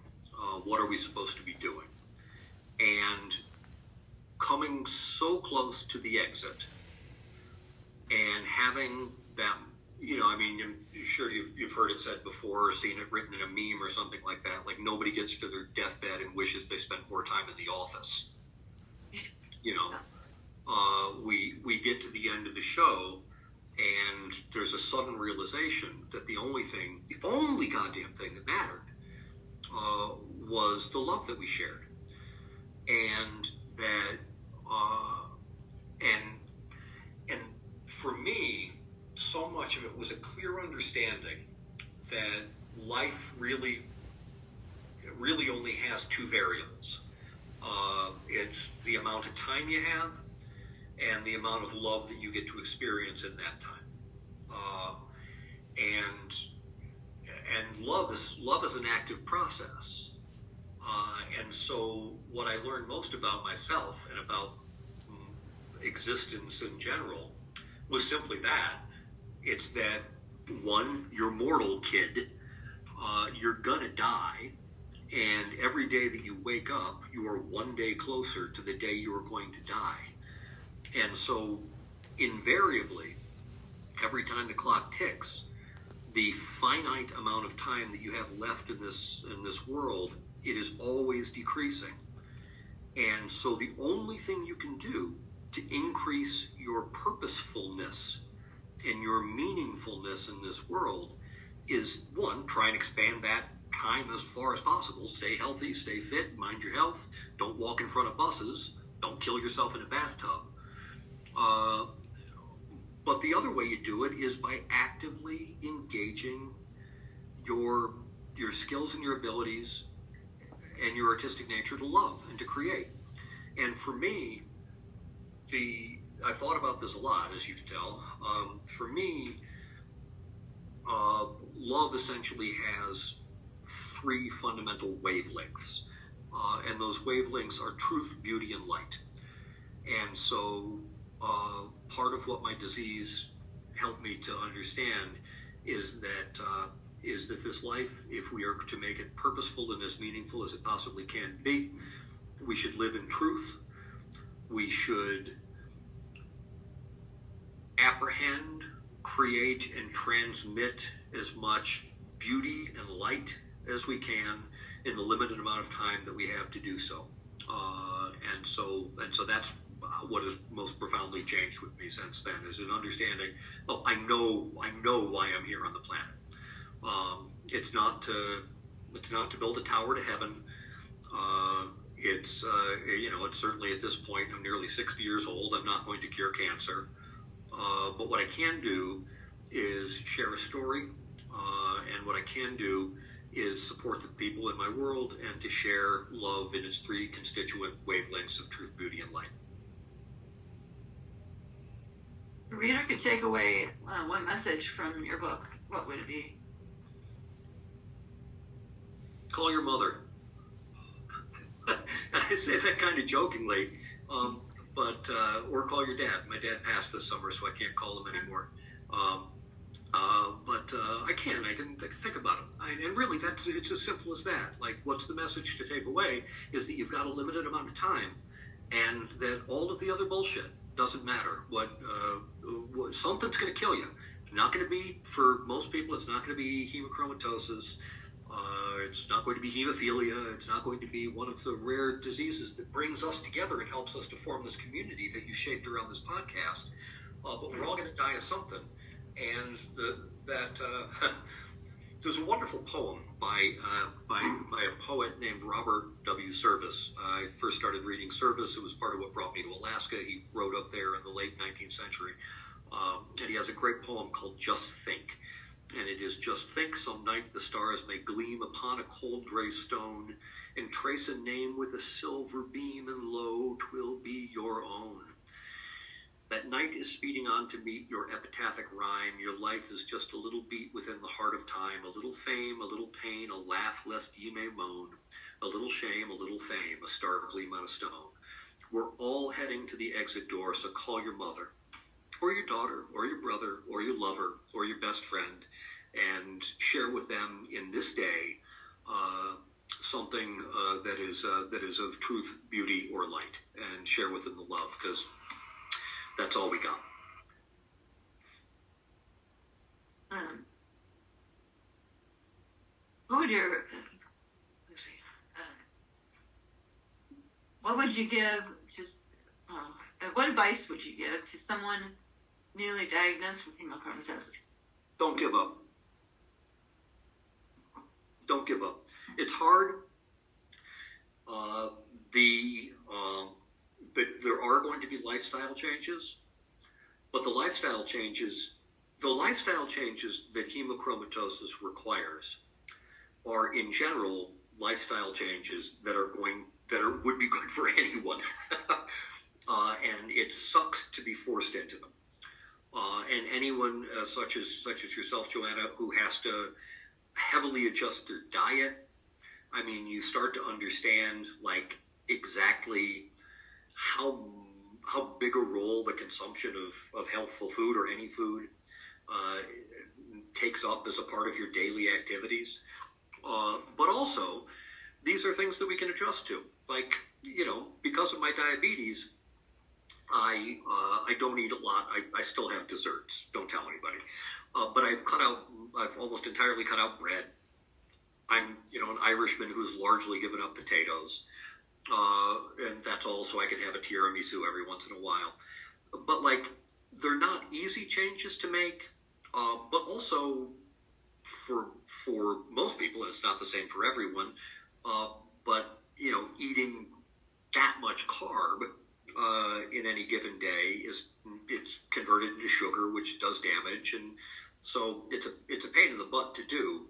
What are we supposed to be doing? And coming so close to the exit and having them, I'm sure you've heard it said before or seen it written in a meme or something like that, like nobody gets to their deathbed and wishes they spent more time in the office. We get to the end of the show and there's a sudden realization that the only goddamn thing that mattered was the love that we shared. And that, and for me, so much of it was a clear understanding that life really only has two variables. It's the amount of time you have and the amount of love that you get to experience in that time. And love is an active process. And so what I learned most about myself and about existence in general was simply that. It's that, one, you're mortal, kid. You're gonna die. And every day that you wake up, you are one day closer to the day you are going to die. And so invariably, every time the clock ticks, the finite amount of time that you have left in this world, it is always decreasing. And so the only thing you can do to increase your purposefulness and your meaningfulness in this world is, one, try and expand that time as far as possible. Stay healthy, stay fit, mind your health, don't walk in front of buses, don't kill yourself in a bathtub. But the other way you do it is by actively engaging your skills and your abilities and your artistic nature to love and to create. And for me, I thought about this a lot, as you can tell. For me, love essentially has three fundamental wavelengths. And those wavelengths are truth, beauty, and light. And so part of what my disease helped me to understand is that this life, if we are to make it purposeful and as meaningful as it possibly can be, we should live in truth. We should apprehend, create, and transmit as much beauty and light as we can in the limited amount of time that we have to do so. And so that's what has most profoundly changed with me since then, is an understanding of I know why I'm here on the planet. It's not to build a tower to heaven. It's certainly at this point, I'm nearly 60 years old. I'm not going to cure cancer. But what I can do is share a story. And what I can do is support the people in my world and to share love in its three constituent wavelengths of truth, beauty, and light. The reader could take away one message from your book. What would it be? Call your mother. I say that kind of jokingly, or call your dad. My dad passed this summer, so I can't call him anymore. But I can think about it. And really, it's as simple as that. Like, what's the message to take away is that you've got a limited amount of time, and that all of the other bullshit doesn't matter. What something's going to kill you. It's not going to be, for most people, it's not going to be hemochromatosis. It's not going to be hemophilia. It's not going to be one of the rare diseases that brings us together and helps us to form this community that you shaped around this podcast. But we're all going to die of something. And there's a wonderful poem by a poet named Robert W. Service. I first started reading Service. It was part of what brought me to Alaska. He wrote up there in the late 19th century. And he has a great poem called Just Think. And it is, just think, some night the stars may gleam upon a cold gray stone, and trace a name with a silver beam, and lo, 'twill be your own. That night is speeding on to meet your epitaphic rhyme. Your life is just a little beat within the heart of time, a little fame, a little pain, a laugh lest ye may moan, a little shame, a little fame, a star gleam on a stone. We're all heading to the exit door, so call your mother, or your daughter, or your brother, or your lover, or your best friend, and share with them in this day something that is of truth, beauty, or light, and share with them the love, because that's all we got. What would you give to, what advice would you give to someone newly diagnosed with hemochromatosis? Don't give up. Don't give up. It's hard. There are going to be lifestyle changes, but the lifestyle changes that hemochromatosis requires are, in general, lifestyle changes that would be good for anyone, and it sucks to be forced into them. And anyone such as yourself, Joanna, who has to heavily adjust their diet. I mean, you start to understand like exactly how big a role the consumption of healthful food, or any food, takes up as a part of your daily activities. But also, these are things that we can adjust to. Like, because of my diabetes, I don't eat a lot. I still have desserts. Don't tell anybody. But I've almost entirely cut out bread. I'm, an Irishman who's largely given up potatoes. And that's all so I can have a tiramisu every once in a while. But they're not easy changes to make. But also for most people, and it's not the same for everyone, but, eating that much carb in any given day it's converted into sugar, which does damage, and so it's a pain in the butt to do.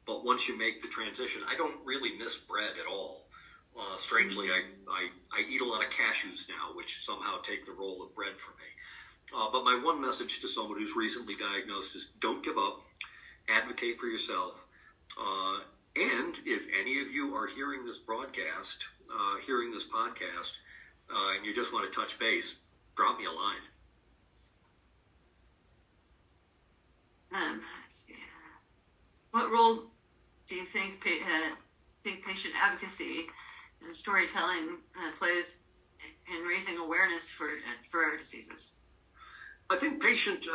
But once you make the transition, I don't really miss bread at all. Strangely, I eat a lot of cashews now, which somehow take the role of bread for me. But my one message to someone who's recently diagnosed is don't give up. Advocate for yourself. And if any of you are hearing this podcast, and you just want to touch base, drop me a line. What role do you think patient advocacy and storytelling plays in raising awareness for rare diseases? I think patient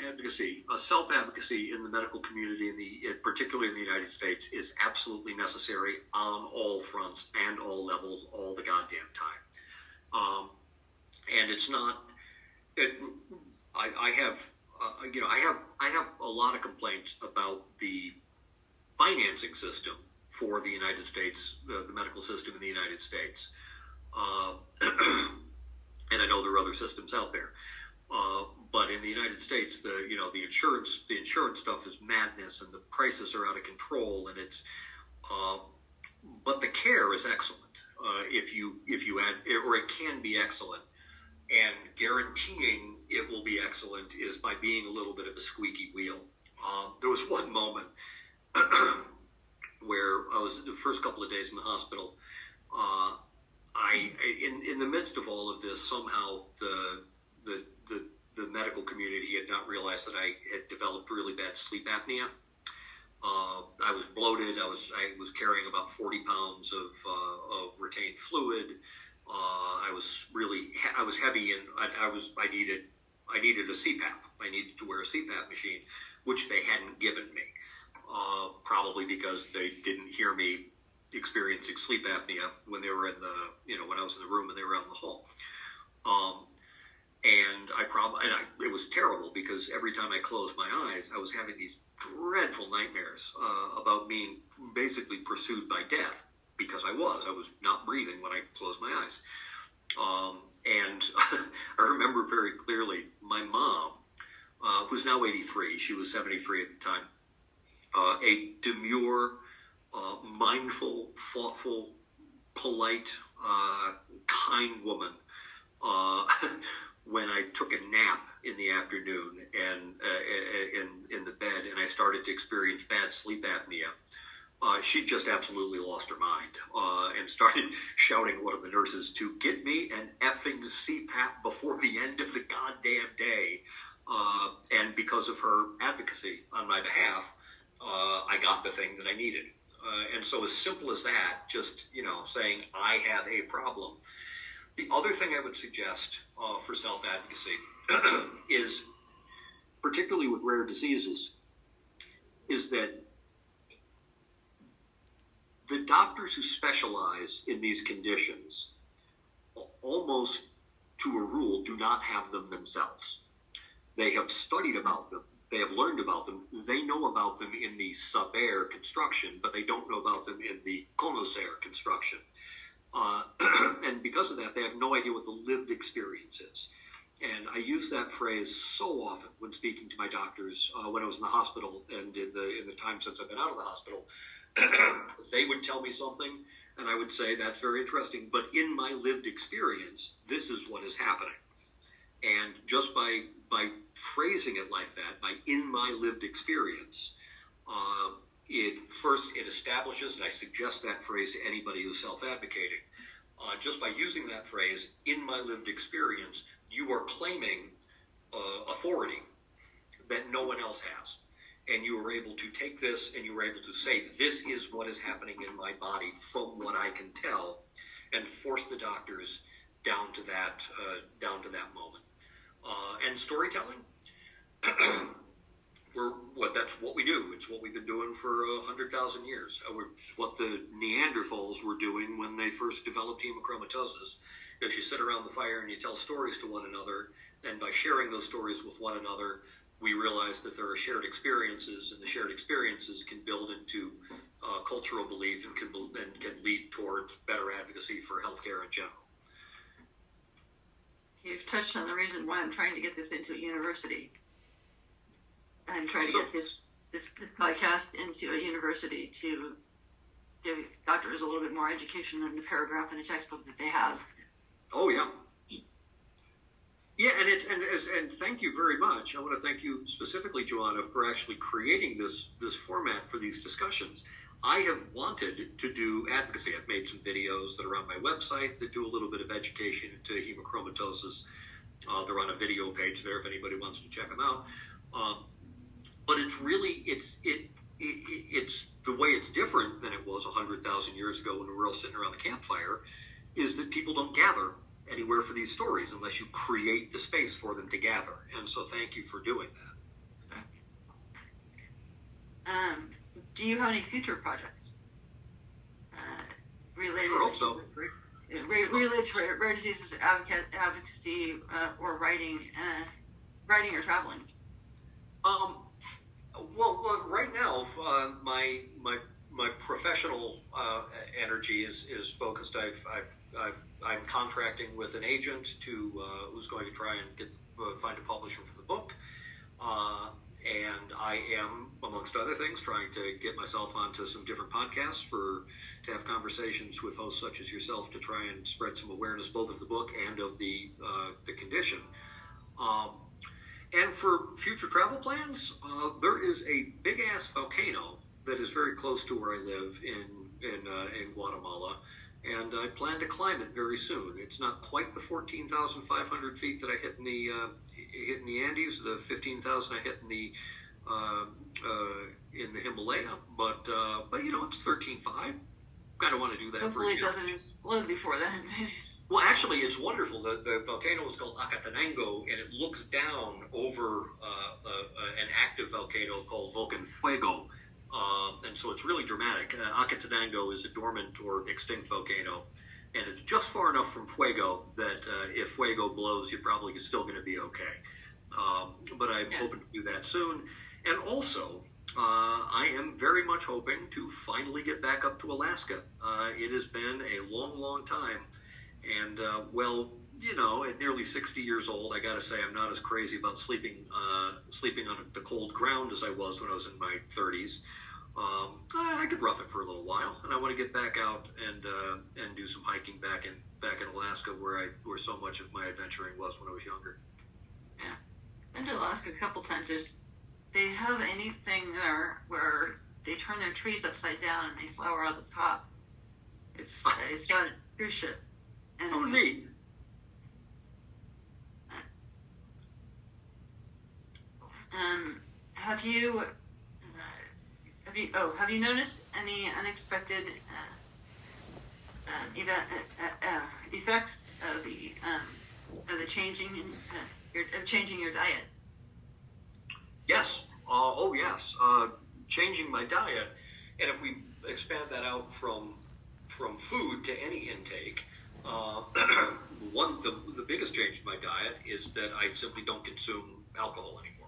advocacy, self-advocacy in the medical community, particularly in the United States, is absolutely necessary on all fronts and all levels, all the goddamn time. And it's not. I have a lot of complaints about the financing system for the United States, the medical system in the United States, and I know there are other systems out there. But in the United States, the insurance stuff is madness, and the prices are out of control, and it's. But the care is excellent. If you add, or it can be excellent, and guaranteeing it will be excellent is by being a little bit of a squeaky wheel. There was one moment where I was the first couple of days in the hospital. In the midst of all of this, somehow the medical community had not realized that I had developed really bad sleep apnea. I was bloated. I was carrying about 40 pounds of retained fluid. I was heavy, and I needed a CPAP. I needed to wear a CPAP machine, which they hadn't given me, probably because they didn't hear me experiencing sleep apnea when they were when I was in the room and they were out in the hall. And it was terrible because every time I closed my eyes, I was having these dreadful nightmares about being basically pursued by death, because I was not breathing when I closed my eyes. And I remember very clearly my mom, who's now 83, she was 73 at the time, a demure, mindful, thoughtful, polite, kind woman, when I took a nap in the afternoon and in the bed, and I started to experience bad sleep apnea, she just absolutely lost her mind and started shouting at one of the nurses to get me an effing CPAP before the end of the goddamn day. And because of her advocacy on my behalf, I got the thing that I needed. And so as simple as that, just, saying I have a problem. The other thing I would suggest for self-advocacy is, particularly with rare diseases, is that the doctors who specialize in these conditions, almost to a rule, do not have them themselves. They have studied about them. They have learned about them. They know about them in the saber construction, but they don't know about them in the conocer construction. And because of that, they have no idea what the lived experience is. And I use that phrase so often when speaking to my doctors when I was in the hospital, and in the time since I've been out of the hospital. They would tell me something, and I would say, that's very interesting, but in my lived experience, this is what is happening. And just by phrasing it like that, by in my lived experience, it establishes, and I suggest that phrase to anybody who's self-advocating, just by using that phrase, in my lived experience, you are claiming authority that no one else has. And you are able to take this and you are able to say, this is what is happening in my body from what I can tell, and force the doctors down to that moment. And storytelling, that's what we do. It's what we've been doing for 100,000 years. It's what the Neanderthals were doing when they first developed hemochromatosis. If you sit around the fire and you tell stories to one another, and by sharing those stories with one another, we realize that there are shared experiences, and the shared experiences can build into cultural belief and can lead towards better advocacy for healthcare in general. You've touched on the reason why I'm trying to get this into a university. I'm trying to get this podcast into a university to give doctors a little bit more education than the paragraph in a textbook that they have. Oh yeah. Yeah, and thank you very much. I want to thank you specifically, Joanna, for actually creating this format for these discussions. I have wanted to do advocacy. I've made some videos that are on my website that do a little bit of education into hemochromatosis. They're on a video page there if anybody wants to check them out. But it's really, it's the way it's different than it was 100,000 years ago when we were all sitting around the campfire, is that people don't gather anywhere for these stories unless you create the space for them to gather. And so thank you for doing that. Do you have any future projects related related to rare diseases, advocacy, or writing or traveling? Well, right now, my professional energy is focused. I'm contracting with an agent who's going to try and find a publisher for the book. And I am, amongst other things, trying to get myself onto some different podcasts to have conversations with hosts such as yourself to try and spread some awareness both of the book and of the condition. And for future travel plans, there is a big-ass volcano that is very close to where I live in Guatemala, and I plan to climb it very soon. It's not quite the 14,500 feet that I hit in the Andes, the 15,000 I hit in the Himalaya, but it's 13.5. Kind of want to do that. Hopefully it doesn't explode before then. Well, actually, it's wonderful. The volcano is called Acatenango, and it looks down over an active volcano called Volcan Fuego. And so it's really dramatic. Acatenango is a dormant or extinct volcano, and it's just far enough from Fuego that if Fuego blows, you're probably still going to be okay. But I'm hoping to do that soon. And also, I am very much hoping to finally get back up to Alaska. It has been a long, long time. And, at nearly 60 years old, I got to say I'm not as crazy about sleeping on the cold ground as I was when I was in my 30s. I could rough it for a little while, and I want to get back out and do some hiking back in Alaska, where so much of my adventuring was when I was younger. Yeah, I've been to Alaska a couple times. They have anything there where they turn their trees upside down and they flower out the top. It's got a cruise ship. And neat. have you noticed any unexpected effects of the changing changing your diet? Yes. Yes. Changing my diet, and if we expand that out from food to any intake, the biggest change in my diet is that I simply don't consume alcohol anymore,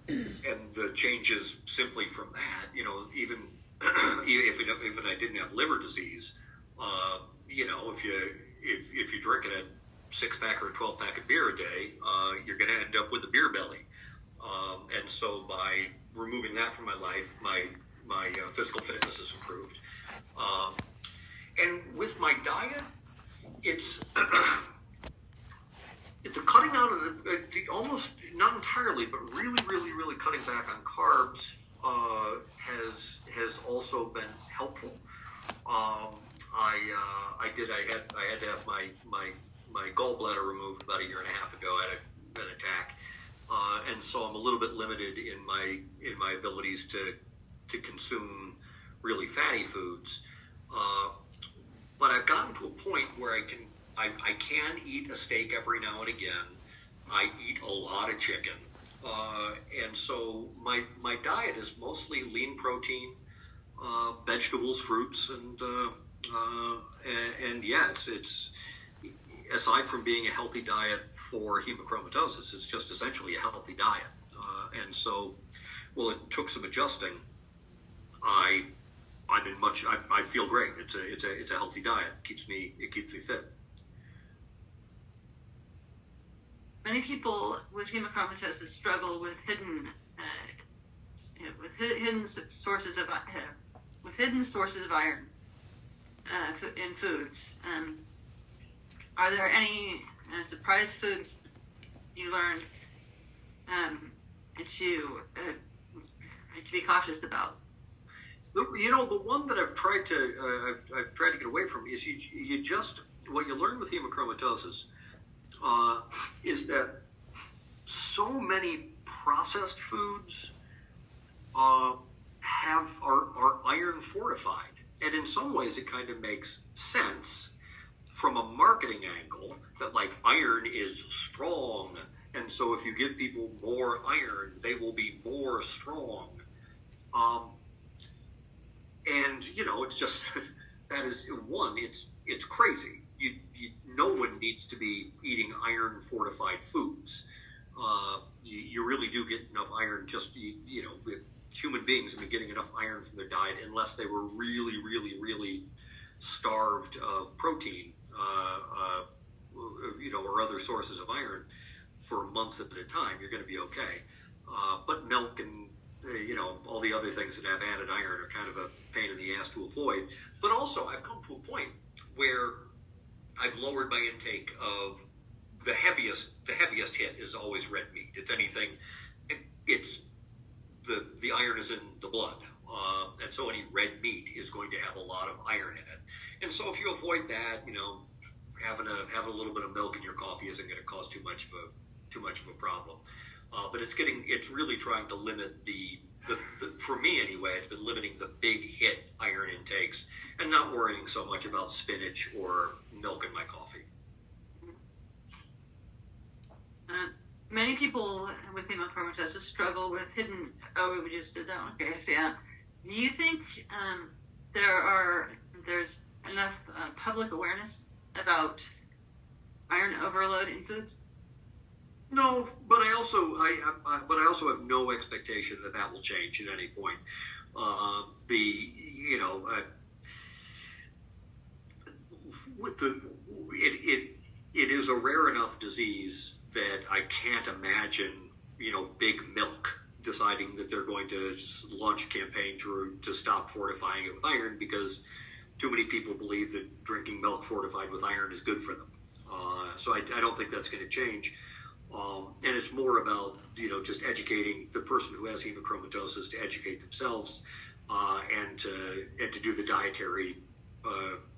and the changes simply from that, even if I didn't have liver disease, if you drink a 6-pack or a 12-pack of beer a day, you're going to end up with a beer belly. And so by removing that from my life, my physical fitness has improved. And with my diet, it's a cutting out of the almost, not entirely, but really, really, really cutting back on carbs has also been helpful. I had to have my gallbladder removed about a year and a half ago. I had an attack, and so I'm a little bit limited in my abilities to consume really fatty foods. But I've gotten to a point where I can eat a steak every now and again. I eat a lot of chicken, and so my diet is mostly lean protein, vegetables, fruits, and yeah, it's aside from being a healthy diet for hemochromatosis, it's just essentially a healthy diet. And so, well, it took some adjusting. I feel great. It's a healthy diet. It keeps me fit. Many people with hemochromatosis struggle with hidden sources of iron in foods. Are there any surprise foods you learned to be cautious about? The one that I've tried to get away from is you just, what you learn with hemochromatosis is that so many processed foods are iron fortified, and in some ways it kind of makes sense from a marketing angle that like iron is strong, and so if you give people more iron, they will be more strong. And it's just that is one. It's crazy. No one needs to be eating iron fortified foods. You really do get enough iron. Just human beings have been getting enough iron from their diet unless they were really, really, really starved of protein, or other sources of iron for months at a time. You're going to be okay. But milk and all the other things that have added iron are kind of a pain in the ass to avoid. But also, I've come to a point where I've lowered my intake of the heaviest hit is always red meat. It's anything. It's the iron is in the blood, and so any red meat is going to have a lot of iron in it. And so if you avoid that, having a little bit of milk in your coffee isn't going to cause too much of a problem. But it's really trying to limit the for me anyway, it's been limiting the big hit iron intakes and not worrying so much about spinach or milk in my coffee. Many people with hemochromatosis struggle with hidden. Oh, we just did that one. Okay, so yeah. Do you think there's enough public awareness about iron overload in foods? No, but I also have no expectation that will change at any point. It is a rare enough disease that I can't imagine, big milk deciding that they're going to launch a campaign to stop fortifying it with iron because too many people believe that drinking milk fortified with iron is good for them. So I don't think that's going to change. And it's more about, just educating the person who has hemochromatosis to educate themselves and to do the dietary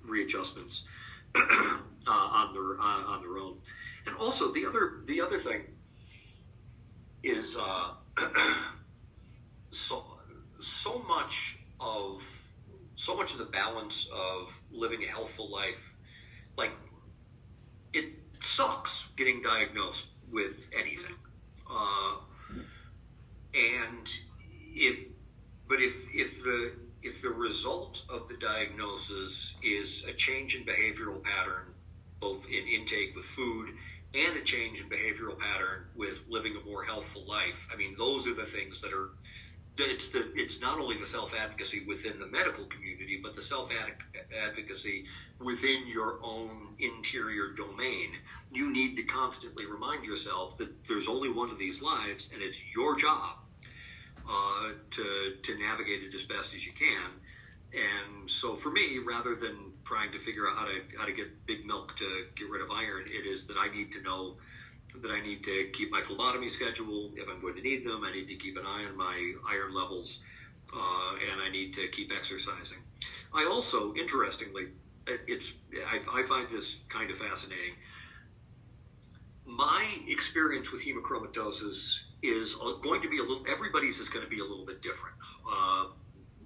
readjustments. on their own. And also the other thing is so much of the balance of living a healthful life, like, it sucks getting diagnosed with anything, and if the result of the diagnosis is a change in behavioral pattern, both in intake with food and a change in behavioral pattern with living a more healthful life, I mean, those are the things that are. It's not only the self-advocacy within the medical community, but the self-advocacy within your own interior domain. You need to constantly remind yourself that there's only one of these lives, and it's your job to navigate it as best as you can. And so for me, rather than trying to figure out how to get big milk to get rid of iron, it is that I need to know that I need to keep my phlebotomy schedule if I'm going to need them. I need to keep an eye on my iron levels, and I need to keep exercising. I also, interestingly, I find this kind of fascinating. My experience with hemochromatosis is going to be everybody's is going to be a little bit different,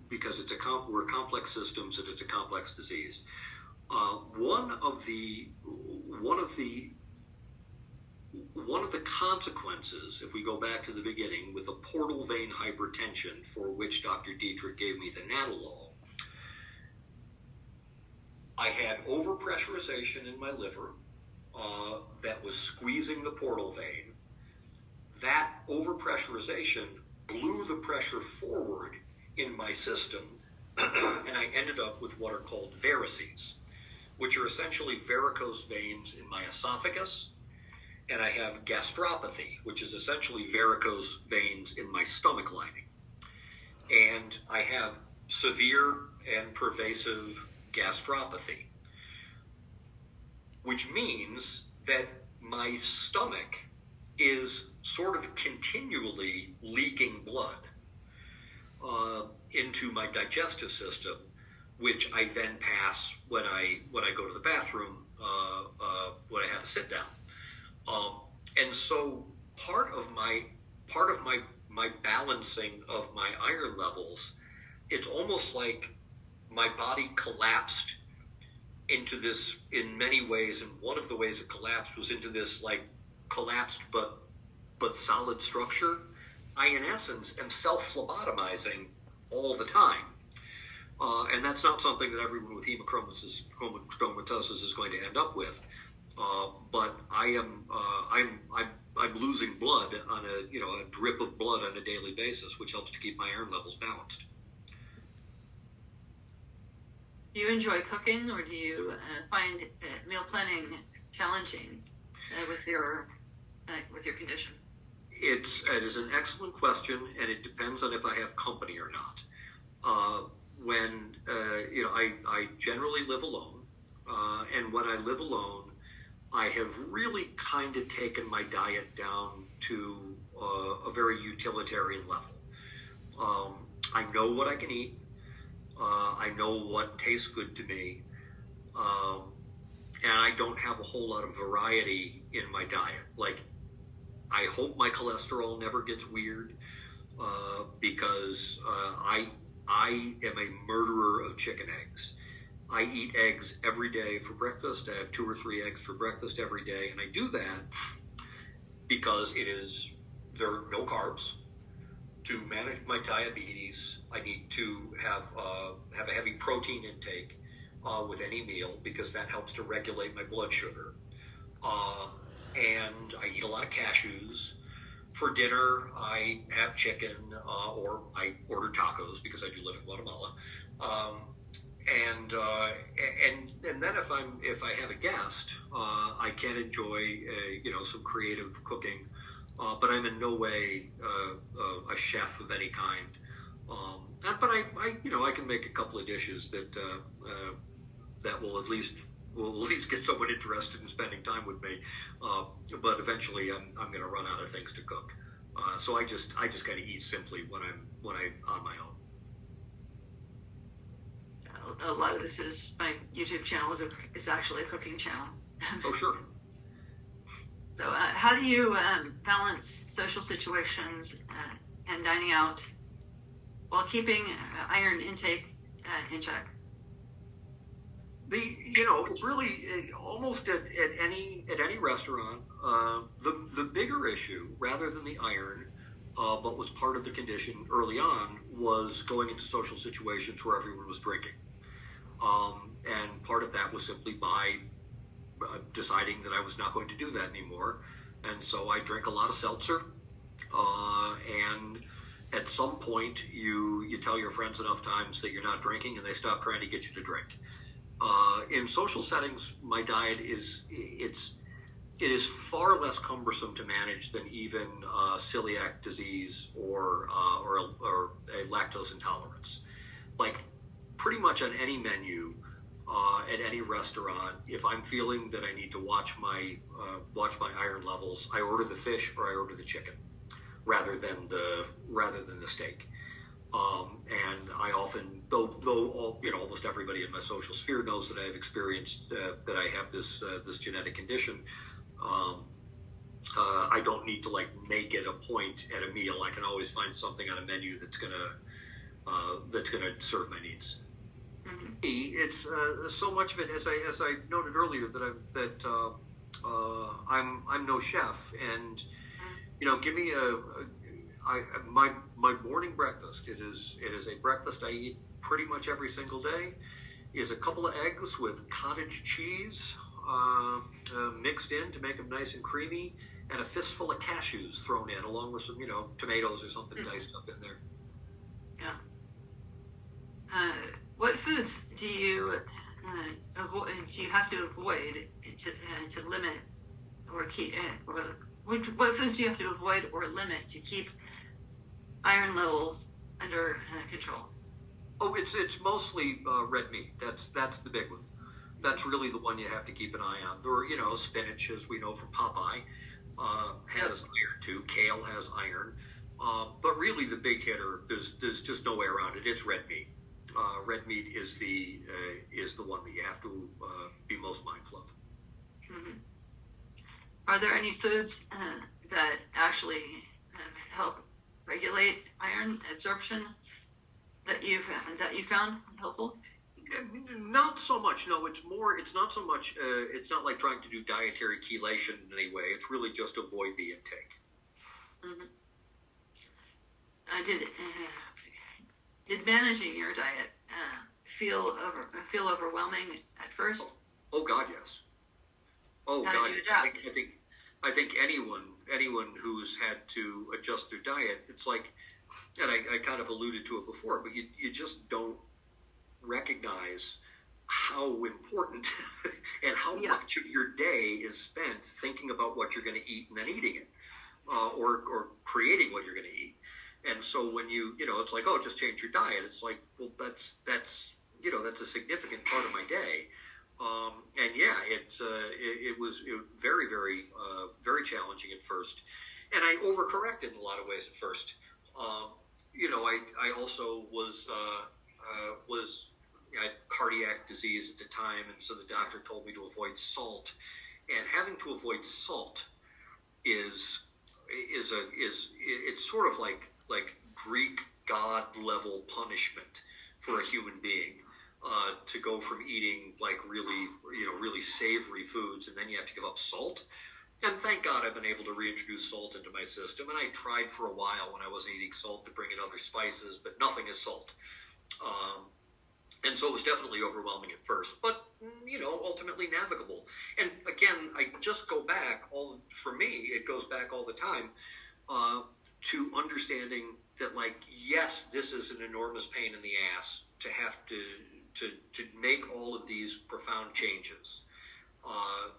because we're complex systems and it's a complex disease. One of the consequences, if we go back to the beginning, with a portal vein hypertension, for which Dr. Dietrich gave me the Nadolol, I had overpressurization in my liver that was squeezing the portal vein. That overpressurization blew the pressure forward in my system, and I ended up with what are called varices, which are essentially varicose veins in my esophagus. And I have gastropathy, which is essentially varicose veins in my stomach lining. And I have severe and pervasive gastropathy, which means that my stomach is sort of continually leaking blood into my digestive system, which I then pass when I go to the bathroom, when I have to sit down. And so part of my balancing of my iron levels, it's almost like my body collapsed into this in many ways, and one of the ways it collapsed was into this like collapsed but solid structure. I, in essence, am self-phlebotomizing all the time. And that's not something that everyone with hemochromatosis is going to end up with. But I'm losing blood on a drip of blood on a daily basis, which helps to keep my iron levels balanced. Do you enjoy cooking, or do you find meal planning challenging with your condition? It is an excellent question, and it depends on if I have company or not. I generally live alone, and when I live alone, I have really kind of taken my diet down to a very utilitarian level. I know what I can eat. I know what tastes good to me. And I don't have a whole lot of variety in my diet. Like, I hope my cholesterol never gets weird, because I am a murderer of chicken eggs. I eat eggs every day for breakfast. I have 2 or 3 eggs for breakfast every day, and I do that because there are no carbs. To manage my diabetes, I need to have a heavy protein intake with any meal, because that helps to regulate my blood sugar. And I eat a lot of cashews. For dinner, I have chicken, or I order tacos because I do live in Guatemala. And then if I have a guest, I can enjoy some creative cooking, but I'm in no way a chef of any kind. But I can make a couple of dishes that will at least get someone interested in spending time with me. But eventually, I'm going to run out of things to cook. So I just kind of eat simply when I'm on my own. A lot of this is my YouTube channel is actually a cooking channel. Oh, sure. So how do you balance social situations and dining out while keeping iron intake in check? It's really almost at any restaurant. The bigger issue, rather than the iron, but was part of the condition early on, was going into social situations where everyone was drinking. And part of that was simply by deciding that I was not going to do that anymore. And so I drank a lot of seltzer. And at some point, you tell your friends enough times that you're not drinking, and they stop trying to get you to drink. In social settings, my diet it is far less cumbersome to manage than even celiac disease or a lactose intolerance. Like pretty much on any menu at any restaurant, if I'm feeling that I need to watch my iron levels, I order the fish or I order the chicken rather than the steak. And I often, though almost everybody in my social sphere knows that I have experienced that I have this genetic condition. I don't need to make it a point at a meal. I can always find something on a menu that's gonna serve my needs. Mm-hmm. It's so much of it, as I noted earlier, that I'm no chef, and give me my morning breakfast. It is a breakfast I eat pretty much every single day. Is a couple of eggs with cottage cheese mixed in to make them nice and creamy, and a fistful of cashews thrown in, along with some tomatoes or something diced up in there. Yeah. What foods do you avoid? Do you have to avoid to limit or keep? What foods do you have to avoid or limit to keep iron levels under control? Oh, it's mostly red meat. That's the big one. That's really the one you have to keep an eye on. There, spinach, as we know from Popeye, has iron too. Kale has iron, but really the big hitter, there's just no way around it. It's red meat. Red meat is the one that you have to be most mindful of. Mm-hmm. Are there any foods that actually help regulate iron absorption that you found helpful? Not so much. No, it's not so much. It's not like trying to do dietary chelation in any way. It's really just avoid the intake. Mm-hmm. Did managing your diet feel overwhelming at first? Oh God, yes. Oh How God, did you adapt? I think anyone who's had to adjust their diet, it's like, and I kind of alluded to it before, but you just don't recognize how important and how much of your day is spent thinking about what you're going to eat and then eating it, or creating what you're going to eat. And so when it's like, oh, just change your diet. It's like, well, that's a significant part of my day. And yeah, it was very, very, very challenging at first, and I overcorrected in a lot of ways at first. I also was I had cardiac disease at the time, and so the doctor told me to avoid salt, and having to avoid salt is it's sort of like Greek god level punishment for a human being. To go from eating really savory foods, and then you have to give up salt. And thank God I've been able to reintroduce salt into my system. And I tried for a while when I wasn't eating salt to bring in other spices, but nothing is salt. And so it was definitely overwhelming at first, but ultimately navigable. And again, I just go back for me, it goes back all the time to understanding that, yes, this is an enormous pain in the ass to have to make all of these profound changes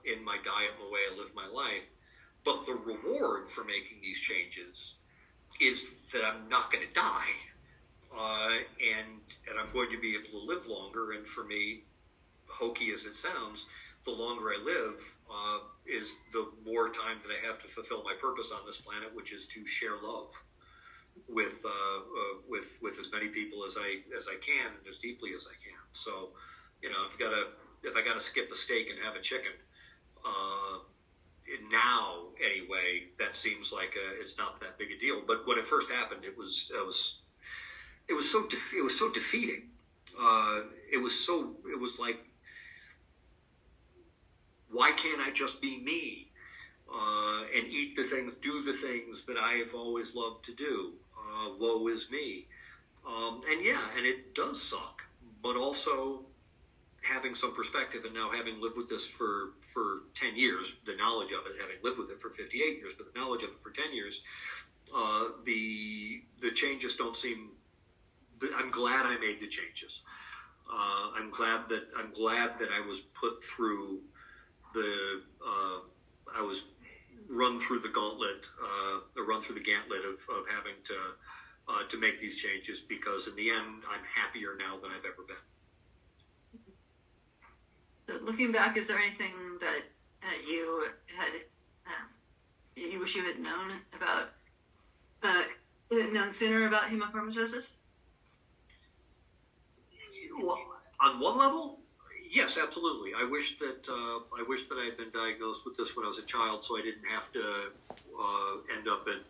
in my diet and the way I live my life. But the reward for making these changes is that I'm not going to die, and I'm going to be able to live longer. And for me, hokey as it sounds, the longer I live is the more time that I have to fulfill my purpose on this planet, which is to share love with as many people as I can and as deeply as I can. So, if I got to skip a steak and have a chicken, Now, anyway, that seems like it's not that big a deal. But when it first happened, it was so defeating. It was like, why can't I just be me and eat the things, do the things that I have always loved to do? Woe is me. And it does suck, but also having some perspective, and now having lived with this for 10 years, the knowledge of it, having lived with it for 58 years, but the knowledge of it for 10 years, the changes don't seem. I'm glad I made the changes. I'm glad that I was put through I was run through the gauntlet, run through the gauntlet of having to make these changes, because in the end, I'm happier now than I've ever been. So looking back, is there anything that you wish you had known sooner about hemochromatosis? Well, on one level, yes, absolutely. I wish that I had been diagnosed with this when I was a child, so I didn't have to end up at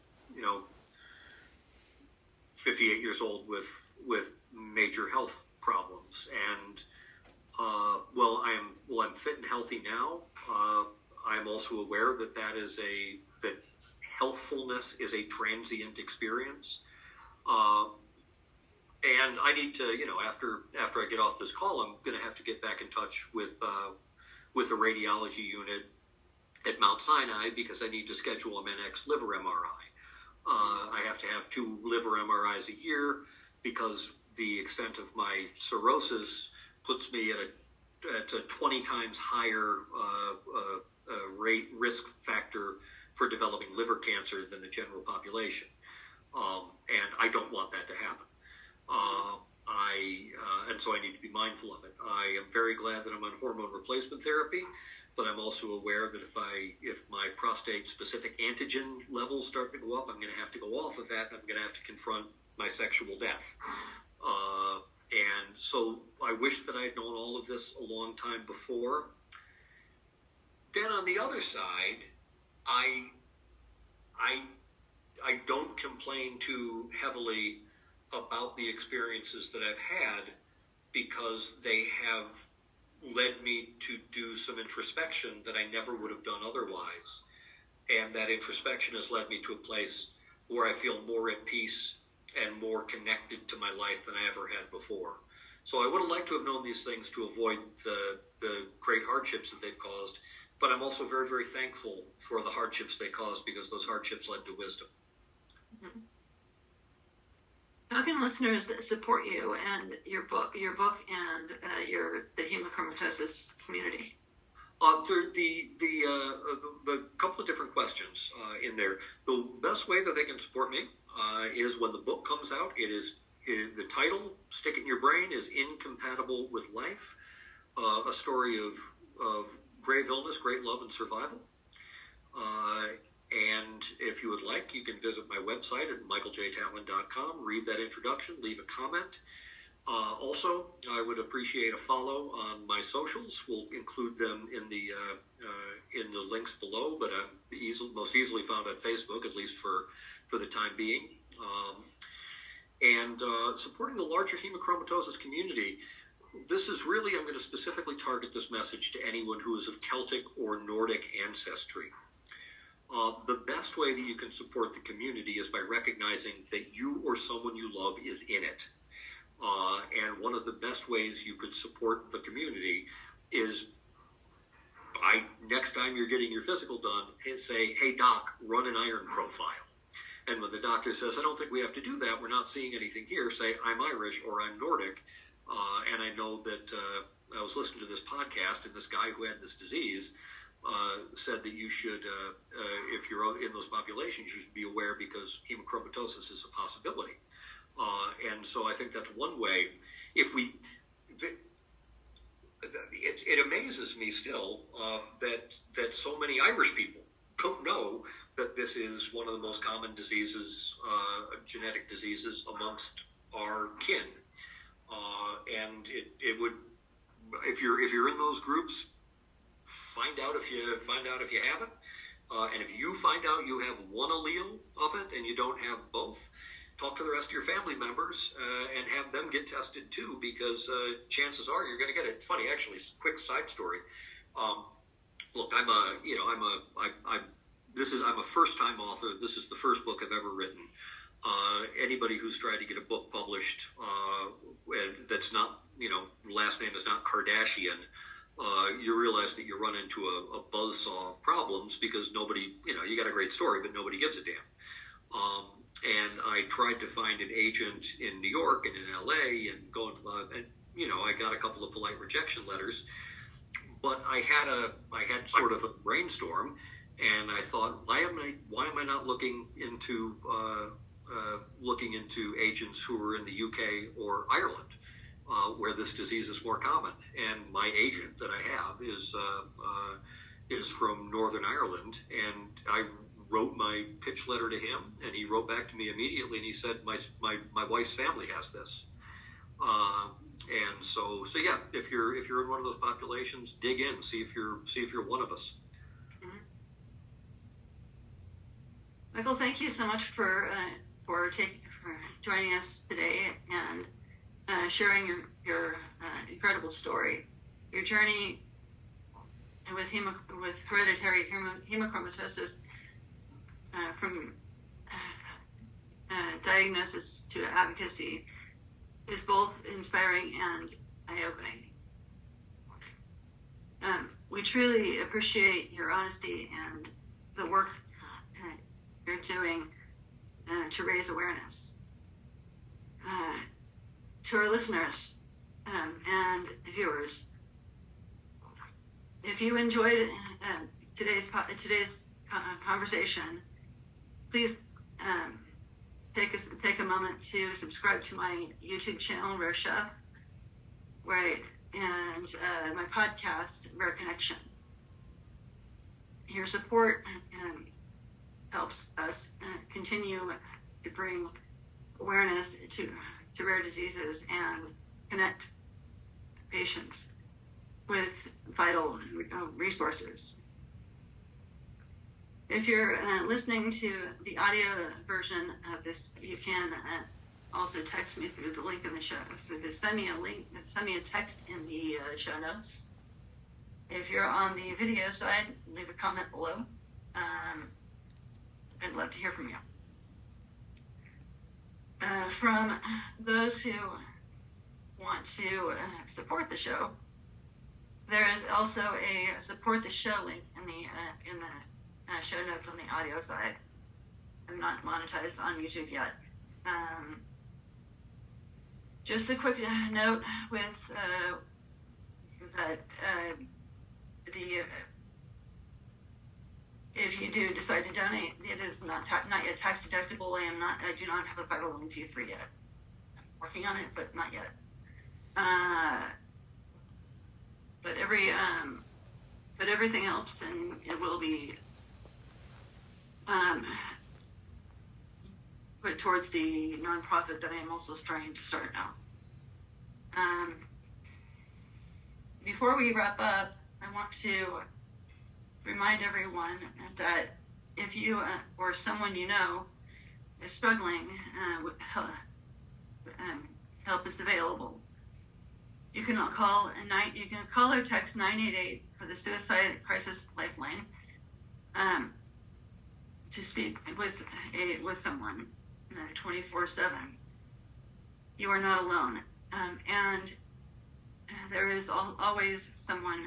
58 years old with major health problems. And I'm fit and healthy now. I'm also aware that that healthfulness is a transient experience. And I need to, after I get off this call, I'm going to have to get back in touch with the radiology unit at Mount Sinai, because I need to schedule a MNX liver MRI. I have to have 2 liver MRIs a year, because the extent of my cirrhosis puts me at a 20 times higher risk factor for developing liver cancer than the general population. And I don't want that to happen. And so I need to be mindful of it. I am very glad that I'm on hormone replacement therapy, but I'm also aware that if my prostate-specific antigen levels start to go up, I'm going to have to go off of that, and I'm going to have to confront my sexual death. And so I wish that I had known all of this a long time before. Then on the other side, I don't complain too heavily about the experiences that I've had, because they have led me to do some introspection that I never would have done otherwise. And that introspection has led me to a place where I feel more at peace and more connected to my life than I ever had before. So I would have liked to have known these things to avoid the great hardships that they've caused, but I'm also very, very thankful for the hardships they caused, because those hardships led to wisdom. Mm-hmm. How can listeners support you and your book and the hemochromatosis community? The couple of different questions in there. The best way that they can support me is when the book comes out. The title, stick it in your brain, is Incompatible with Life, a story of grave illness, great love, and survival. And if you would like, you can visit my website at michaeljtallon.com, read that introduction, leave a comment. Also, I would appreciate a follow on my socials. We'll include them in the links below, but I'm most easily found on Facebook, at least for the time being. And supporting the larger hemochromatosis community. This is really, I'm going to specifically target this message to anyone who is of Celtic or Nordic ancestry. The best way that you can support the community is by recognizing that you or someone you love is in it. And one of the best ways you could support the community is by, next time you're getting your physical done, say, hey, doc, run an iron profile. And when the doctor says, I don't think we have to do that, we're not seeing anything here, say, I'm Irish or I'm Nordic. And I know that I was listening to this podcast, and this guy who had this disease said that you should, if you're in those populations, you should be aware, because hemochromatosis is a possibility. And so I think that's one way. It amazes me still that so many Irish people don't know that this is one of the most common diseases, genetic diseases amongst our kin. And it would, if you're in those groups, find out if you have it. And if you find out you have one allele of it and you don't have both, talk to the rest of your family members and have them get tested too, because chances are you're going to get it. Funny, actually, quick side story. Look, I'm a first-time author. This is the first book I've ever written. Anybody who's tried to get a book published that's not, last name is not Kardashian, you realize that you run into a buzzsaw of problems because nobody, you got a great story, but nobody gives a damn. And I tried to find an agent in New York and in LA and going to I got a couple of polite rejection letters, but I had sort of a brainstorm, and I thought, why am I not looking into agents who are in the UK or Ireland, where this disease is more common? And my agent that I have is from Northern Ireland, and I wrote my pitch letter to him, and he wrote back to me immediately, and he said, my wife's family has this. And so yeah, if you're in one of those populations, dig in, see if you're one of us. Mm-hmm. Michael, thank you so much for joining us today and sharing your incredible story, your journey with hereditary hemochromatosis, from diagnosis to advocacy, is both inspiring and eye-opening. We truly appreciate your honesty and the work you're doing to raise awareness. To our listeners and viewers, if you enjoyed today's conversation, please take a moment to subscribe to my YouTube channel, Rare Chef, and my podcast, Rare Connection. Your support helps us continue to bring awareness to rare diseases and connect patients with vital resources. If you're listening to the audio version of this, you can also text me through the link in the show. Send me a text in the show notes. If you're on the video side, leave a comment below. I'd love to hear from you. From those who want to support the show, there is also a support the show link in the show notes on the audio side. I'm not monetized on YouTube yet. Just a quick note with that if you do decide to donate, it is not yet tax deductible. I do not have a 501c3 yet. I'm working on it, but not yet. But everything else, and it will be put towards the nonprofit that I am also starting to start now. Before we wrap up, I want to remind everyone that if you or someone you know is struggling, help is available. You can call or text 988 for the Suicide Crisis Lifeline to speak with someone 24/7. You are not alone, and there is always someone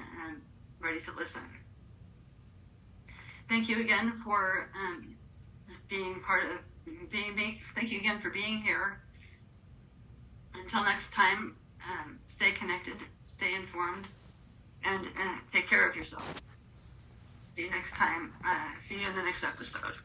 ready to listen. Thank you again for Thank you again for being here. Until next time, stay connected, stay informed, and take care of yourself. See you next time. See you in the next episode.